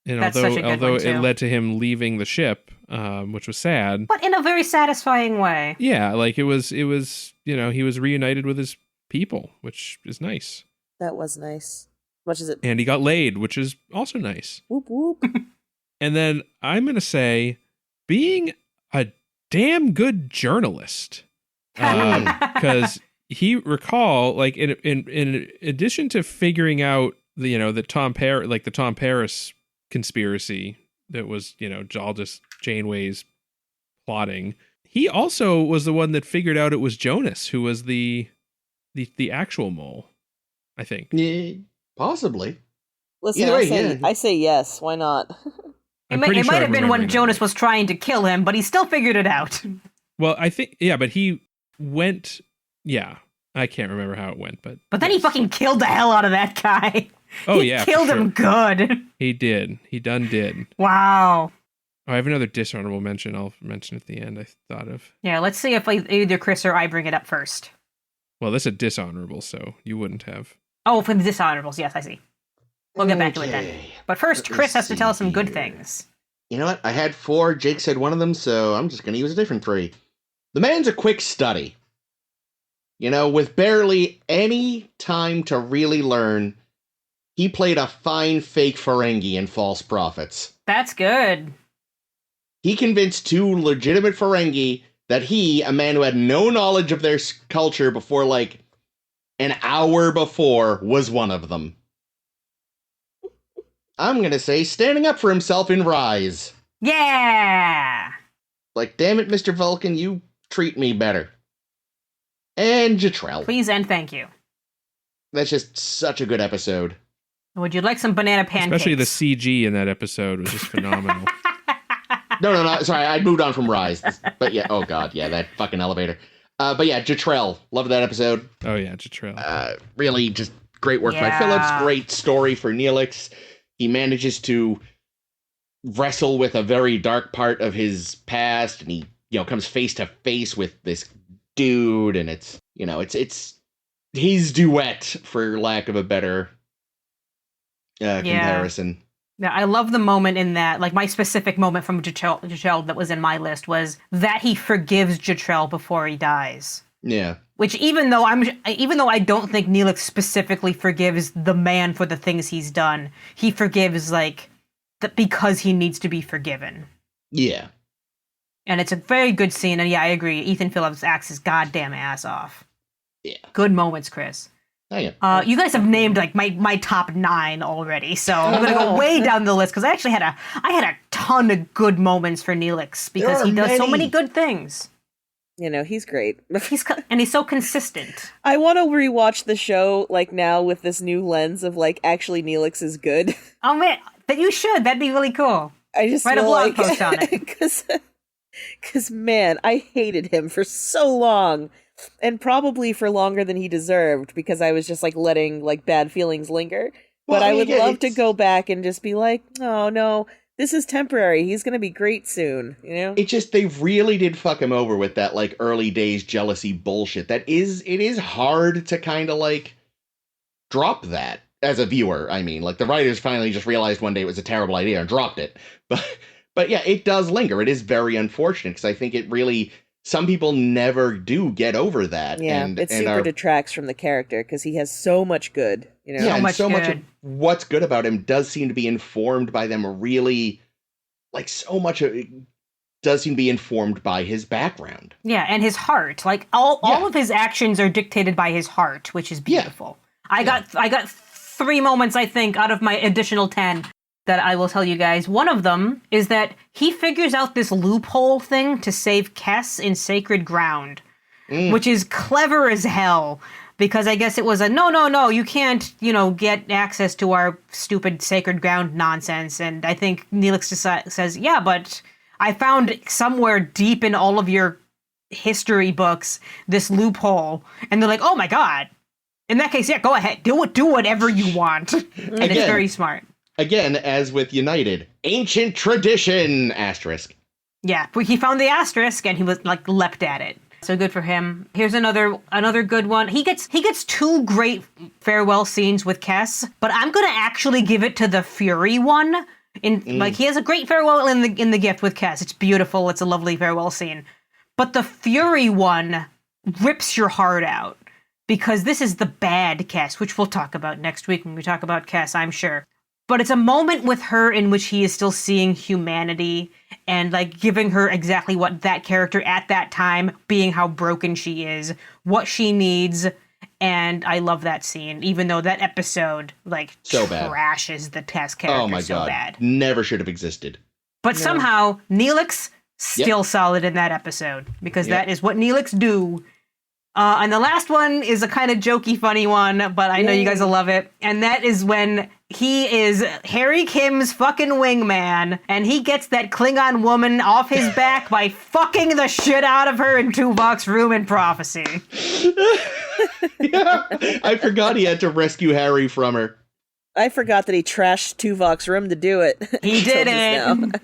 Speaker 4: And
Speaker 2: That's such a good
Speaker 4: although
Speaker 2: one,
Speaker 4: it
Speaker 2: too.
Speaker 4: led to him leaving the ship, which was sad.
Speaker 2: But in a very satisfying way.
Speaker 4: Yeah, like it was, he was reunited with his people, which is nice.
Speaker 3: That was nice. Much as it.
Speaker 4: And he got laid, which is also nice.
Speaker 3: Whoop whoop.
Speaker 4: And then I'm going to say being a damn good journalist. Because he recall, like in addition to figuring out the Tom Paris conspiracy that was, all just Janeway's plotting, he also was the one that figured out it was Jonas who was the actual mole, I think.
Speaker 1: Yeah, possibly.
Speaker 3: Listen,
Speaker 1: Either way,
Speaker 3: I say yes. Why not?
Speaker 4: I'm
Speaker 2: It
Speaker 4: pretty
Speaker 2: might
Speaker 4: sure
Speaker 2: have
Speaker 4: I'm
Speaker 2: been when
Speaker 4: remembering
Speaker 2: Jonas
Speaker 4: that.
Speaker 2: was trying to kill him, but he still figured it out.
Speaker 4: Well, I think, yeah, but he went, yeah, I can't remember how it went, but.
Speaker 2: But then he fucking killed the hell out of that guy.
Speaker 4: Oh,
Speaker 2: he
Speaker 4: yeah. for
Speaker 2: killed
Speaker 4: sure.
Speaker 2: him good.
Speaker 4: He did. He done did.
Speaker 2: Wow.
Speaker 4: Oh, I have another dishonorable mention I'll mention at the end, I thought of.
Speaker 2: Yeah, let's see if either Chris or I bring it up first.
Speaker 4: Well, this is a dishonorable, so you wouldn't have.
Speaker 2: Oh, for the dishonorables, yes, I see. We'll get back to it then.
Speaker 1: Okay.
Speaker 2: But first,
Speaker 1: Let me
Speaker 2: Chris has to tell us
Speaker 1: see
Speaker 2: some good
Speaker 1: here.
Speaker 2: things.
Speaker 1: You know what? I had 4. Jake said one of them, so I'm just going to use a different 3. The man's a quick study. With barely any time to really learn, he played a fine fake Ferengi in False Prophets.
Speaker 2: That's good.
Speaker 1: He convinced 2 legitimate Ferengi that he, a man who had no knowledge of their culture before like an hour before, was one of them. I'm going to say standing up for himself in Rise.
Speaker 2: Yeah!
Speaker 1: Like, damn it, Mr. Vulcan, you treat me better. And Jetrell.
Speaker 2: Please and thank you.
Speaker 1: That's just such a good episode.
Speaker 2: Would you like some banana pancakes?
Speaker 4: Especially the CG in that episode was just phenomenal.
Speaker 1: No, sorry, I moved on from Rise. But yeah, oh god, yeah, that fucking elevator. But yeah, Jetrell, loved that episode.
Speaker 4: Oh, yeah, Jetrell.
Speaker 1: Really just great work by
Speaker 2: Yeah.
Speaker 1: Phillips, great story for Neelix. He manages to wrestle with a very dark part of his past, and he, comes face to face with this dude, and it's his duet, for lack of a better comparison.
Speaker 2: Yeah, I love the moment in that, like my specific moment from Jetrell that was in my list was that he forgives Jetrell before he dies.
Speaker 1: Yeah.
Speaker 2: Which even though I don't think Neelix specifically forgives the man for the things he's done, he forgives because he needs to be forgiven.
Speaker 1: Yeah.
Speaker 2: And it's a very good scene, and yeah, I agree. Ethan Phillips acts his goddamn ass off.
Speaker 1: Yeah.
Speaker 2: Good moments, Chris.
Speaker 1: Hang on.
Speaker 2: You guys have named my top 9 already, so I'm gonna go way down the list because I actually had a ton of good moments for Neelix because
Speaker 1: There
Speaker 2: he
Speaker 1: are
Speaker 2: does so
Speaker 1: many.
Speaker 2: many good things.
Speaker 3: He's great.
Speaker 2: He's so consistent.
Speaker 3: I want to rewatch the show now with this new lens of actually Neelix is good.
Speaker 2: Oh man, that you should. That'd be really cool.
Speaker 3: I just
Speaker 2: Write a
Speaker 3: feel
Speaker 2: blog post on it.
Speaker 3: Because man, I hated him for so long, and probably for longer than he deserved because I was just letting bad feelings linger.
Speaker 1: Well,
Speaker 3: But I
Speaker 1: I mean,
Speaker 3: would
Speaker 1: yeah,
Speaker 3: love to
Speaker 1: it's-
Speaker 3: go back and just be like, oh no, this is temporary. He's gonna be great soon.
Speaker 1: It just, they really did fuck him over with that early days jealousy bullshit. It is hard to kind of drop that. as a viewer, I mean. Like, the writers finally just realized one day it was a terrible idea and dropped it. But yeah, it does linger. It is very unfortunate, because I think it really... Some people never do get over that.
Speaker 3: Yeah,
Speaker 1: and
Speaker 3: it
Speaker 1: and
Speaker 3: super detracts from the character, because he has so much good, you know?
Speaker 1: Yeah, and so much
Speaker 2: good.
Speaker 1: of what's good about him does seem to be informed by them really... Like, so much of it does seem to be informed by his background.
Speaker 2: Yeah, and his heart. Like, all of his actions are dictated by his heart, which is beautiful. I got 3 moments, I think, out of my additional 10 that I will tell you guys. One of them is that he figures out this loophole thing to save Kes in sacred ground, which is clever as hell. Because I guess it was a, no, you can't, get access to our stupid sacred ground nonsense. And I think Neelix says, yeah, but I found somewhere deep in all of your history books this loophole. And they're like, oh my god. In that case, yeah, go ahead. Do whatever you want. And it's very smart.
Speaker 1: Again, as with United, ancient tradition, asterisk.
Speaker 2: Yeah, but he found the asterisk and he was like leapt at it. So good for him. Here's another good one. He gets 2 great farewell scenes with Kes, but I'm gonna actually give it to the Fury one. Like, he has a great farewell in the gift with Kes. It's beautiful. It's a lovely farewell scene. But the Fury one rips your heart out, because this is the bad Kes, which we'll talk about next week when we talk about Kes, I'm sure. But it's a moment with her in which he is still seeing humanity and, like, giving her exactly what that character at that time, being how broken she is, what she needs. And I love that scene, even though that episode, like,
Speaker 1: so bad.
Speaker 2: Trashes the Kes character.
Speaker 1: Oh my
Speaker 2: so
Speaker 1: god.
Speaker 2: bad.
Speaker 1: Never should have existed.
Speaker 2: But somehow, Neelix still solid in that episode, because that is what Neelix do. And the last one is a kind of jokey, funny one, but I know you guys will love it. And that is when he is Harry Kim's fucking wingman, and he gets that Klingon woman off his back by fucking the shit out of her in Tuvok's room in Prophecy.
Speaker 1: Yeah, I forgot he had to rescue Harry from her.
Speaker 3: I forgot that he trashed Tuvok's room to do it.
Speaker 2: He did it.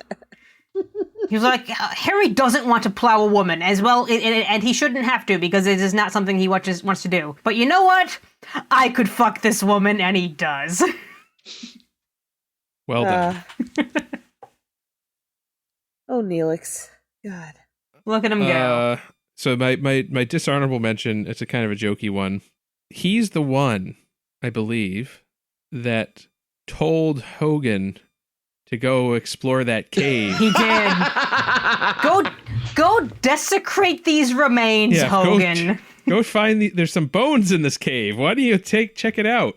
Speaker 2: He was like, Harry doesn't want to plow a woman as well, and he shouldn't have to, because it is not something he wants to do. But you know what? I could fuck this woman, and he does.
Speaker 4: Well done.
Speaker 3: Oh, Neelix. God.
Speaker 2: Look at him go.
Speaker 4: So my dishonorable mention, it's a kind of a jokey one. He's the one, I believe, that told Hogan to go explore that cave.
Speaker 2: He did. Go desecrate these remains, Hogan.
Speaker 4: Go find there's some bones in this cave. Why don't you check it out?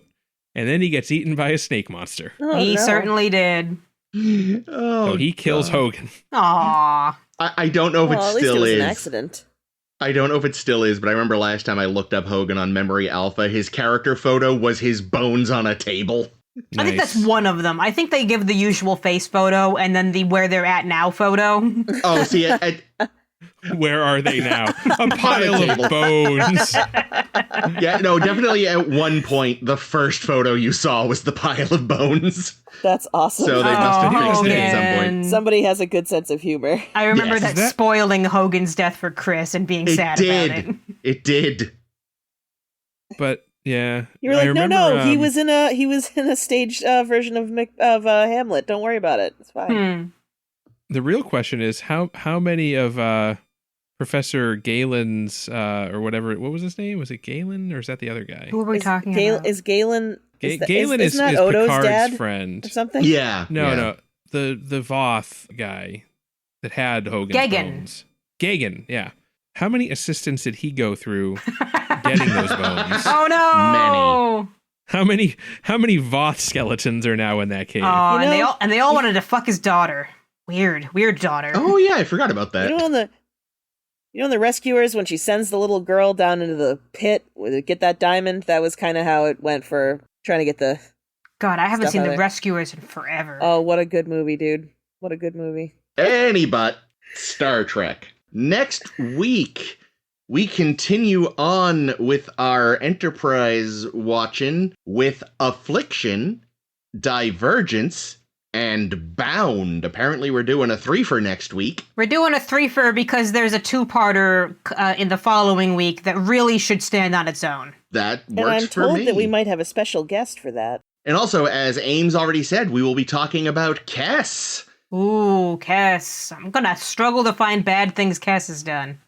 Speaker 4: And then he gets eaten by a snake monster.
Speaker 3: Oh,
Speaker 2: he certainly did.
Speaker 4: So he kills Hogan.
Speaker 2: Aww.
Speaker 1: I don't know if it
Speaker 3: at least
Speaker 1: still
Speaker 3: it was
Speaker 1: is.
Speaker 3: an accident.
Speaker 1: I don't know if it still is, but I remember last time I looked up Hogan on Memory Alpha, his character photo was his bones on a table.
Speaker 4: Nice.
Speaker 2: I think that's one of them. I think they give the usual face photo and then the where they're at now photo.
Speaker 1: Oh, see,
Speaker 4: where are they now? A pile of bones.
Speaker 1: Yeah, no, definitely at one point, the first photo you saw was the pile of bones.
Speaker 3: That's awesome.
Speaker 1: So they must have fixed it at some point.
Speaker 3: Somebody has a good sense of humor.
Speaker 2: I remember that spoiling Hogan's death for Chris and being sad about it.
Speaker 1: It did.
Speaker 4: But yeah,
Speaker 3: you were like, no, he was in a staged version of Hamlet. Don't worry about it. It's fine.
Speaker 4: The real question is how many of Professor Galen's or whatever, what was his name? Was it Galen or is that the other guy?
Speaker 2: Who are we talking about?
Speaker 3: Is Galen?
Speaker 4: Galen is
Speaker 3: Odo's
Speaker 4: Picard's
Speaker 3: dad
Speaker 4: friend
Speaker 3: or something?
Speaker 1: Yeah.
Speaker 4: No, the Voth guy that had Hogan's bones. Gagan, yeah. How many assistants did he go through getting those bones?
Speaker 2: Oh no!
Speaker 1: Many.
Speaker 4: How many Voth skeletons are now in that cave?
Speaker 2: Oh, and they all wanted to fuck his daughter. Weird daughter.
Speaker 1: Oh yeah, I forgot about that.
Speaker 3: You know in the Rescuers, when she sends the little girl down into the pit to get that diamond, that was kind of how it went for trying to get the...
Speaker 2: God, I haven't seen the Rescuers in forever.
Speaker 3: Oh, what a good movie, dude. What a good movie.
Speaker 1: But Star Trek. Next week, we continue on with our Enterprise watching with Affliction, Divergence, And Bound. Apparently we're doing a 3-fer next week.
Speaker 2: We're doing a 3-fer because there's a 2-parter in the following week that really should stand on its own.
Speaker 1: That works for me.
Speaker 3: And I'm told that we might have a special guest for that.
Speaker 1: And also, as Ames already said, we will be talking about Kess.
Speaker 2: Ooh, Kess. I'm gonna struggle to find bad things Kess has done.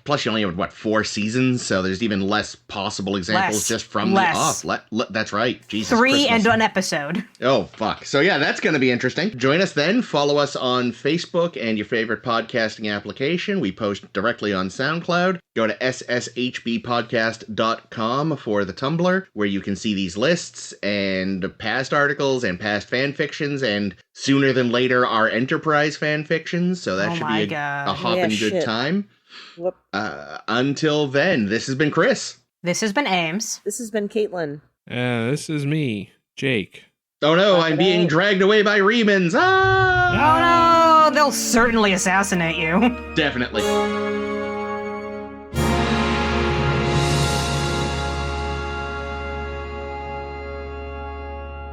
Speaker 1: Plus, you only have, 4 seasons, so there's even less possible examples just from the off. That's right. Jesus
Speaker 2: 3
Speaker 1: Christmas.
Speaker 2: and an episode.
Speaker 1: Oh, fuck. So, yeah, that's going to be interesting. Join us then. Follow us on Facebook and your favorite podcasting application. We post directly on SoundCloud. Go to sshbpodcast.com for the Tumblr, where you can see these lists and past articles and past fan fictions, and sooner than later, our Enterprise fan fictions. So that should be a hopping good time.
Speaker 3: Whoop.
Speaker 1: Until then, this has been Chris.
Speaker 2: This has been Ames.
Speaker 3: This has been Caitlin.
Speaker 4: This is me, Jake.
Speaker 1: Oh no, I'm being dragged away by Remans. Ah!
Speaker 2: Oh no, they'll certainly assassinate you.
Speaker 1: Definitely.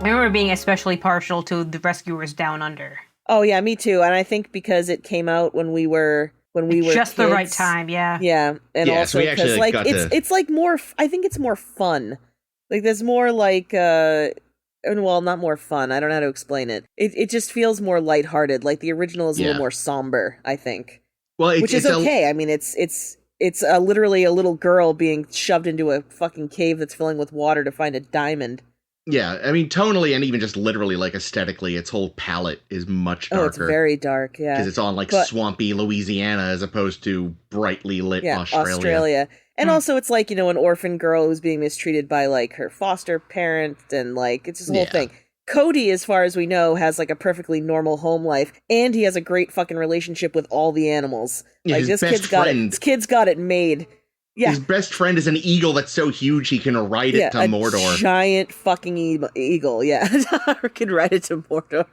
Speaker 2: I remember being especially partial to The Rescuers Down Under.
Speaker 3: Oh yeah, me too. And I think because it came out when we were
Speaker 2: just
Speaker 3: kids.
Speaker 2: The right time, yeah.
Speaker 3: Yeah, and also
Speaker 1: we
Speaker 3: because it's like more. I think it's more fun. Like there's more like well, not more fun. I don't know how to explain it. It just feels more lighthearted. Like the original is a little more somber, I think.
Speaker 1: Well,
Speaker 3: which is okay. I mean, it's literally a little girl being shoved into a fucking cave that's filling with water to find a diamond.
Speaker 1: Yeah, I mean, tonally and even just literally, aesthetically, its whole palette is much darker.
Speaker 3: Oh, it's very dark, yeah.
Speaker 1: Because it's on, swampy Louisiana as opposed to brightly lit Australia.
Speaker 3: And also, it's an orphan girl who's being mistreated by, her foster parent, and, it's this whole thing. Cody, as far as we know, has, a perfectly normal home life, and he has a great fucking relationship with all the animals.
Speaker 1: Yeah,
Speaker 3: this kid's got it made. Yeah.
Speaker 1: His best friend is an eagle that's so huge he can ride it to Mordor.
Speaker 3: A giant fucking eagle, yeah. Can ride it to Mordor.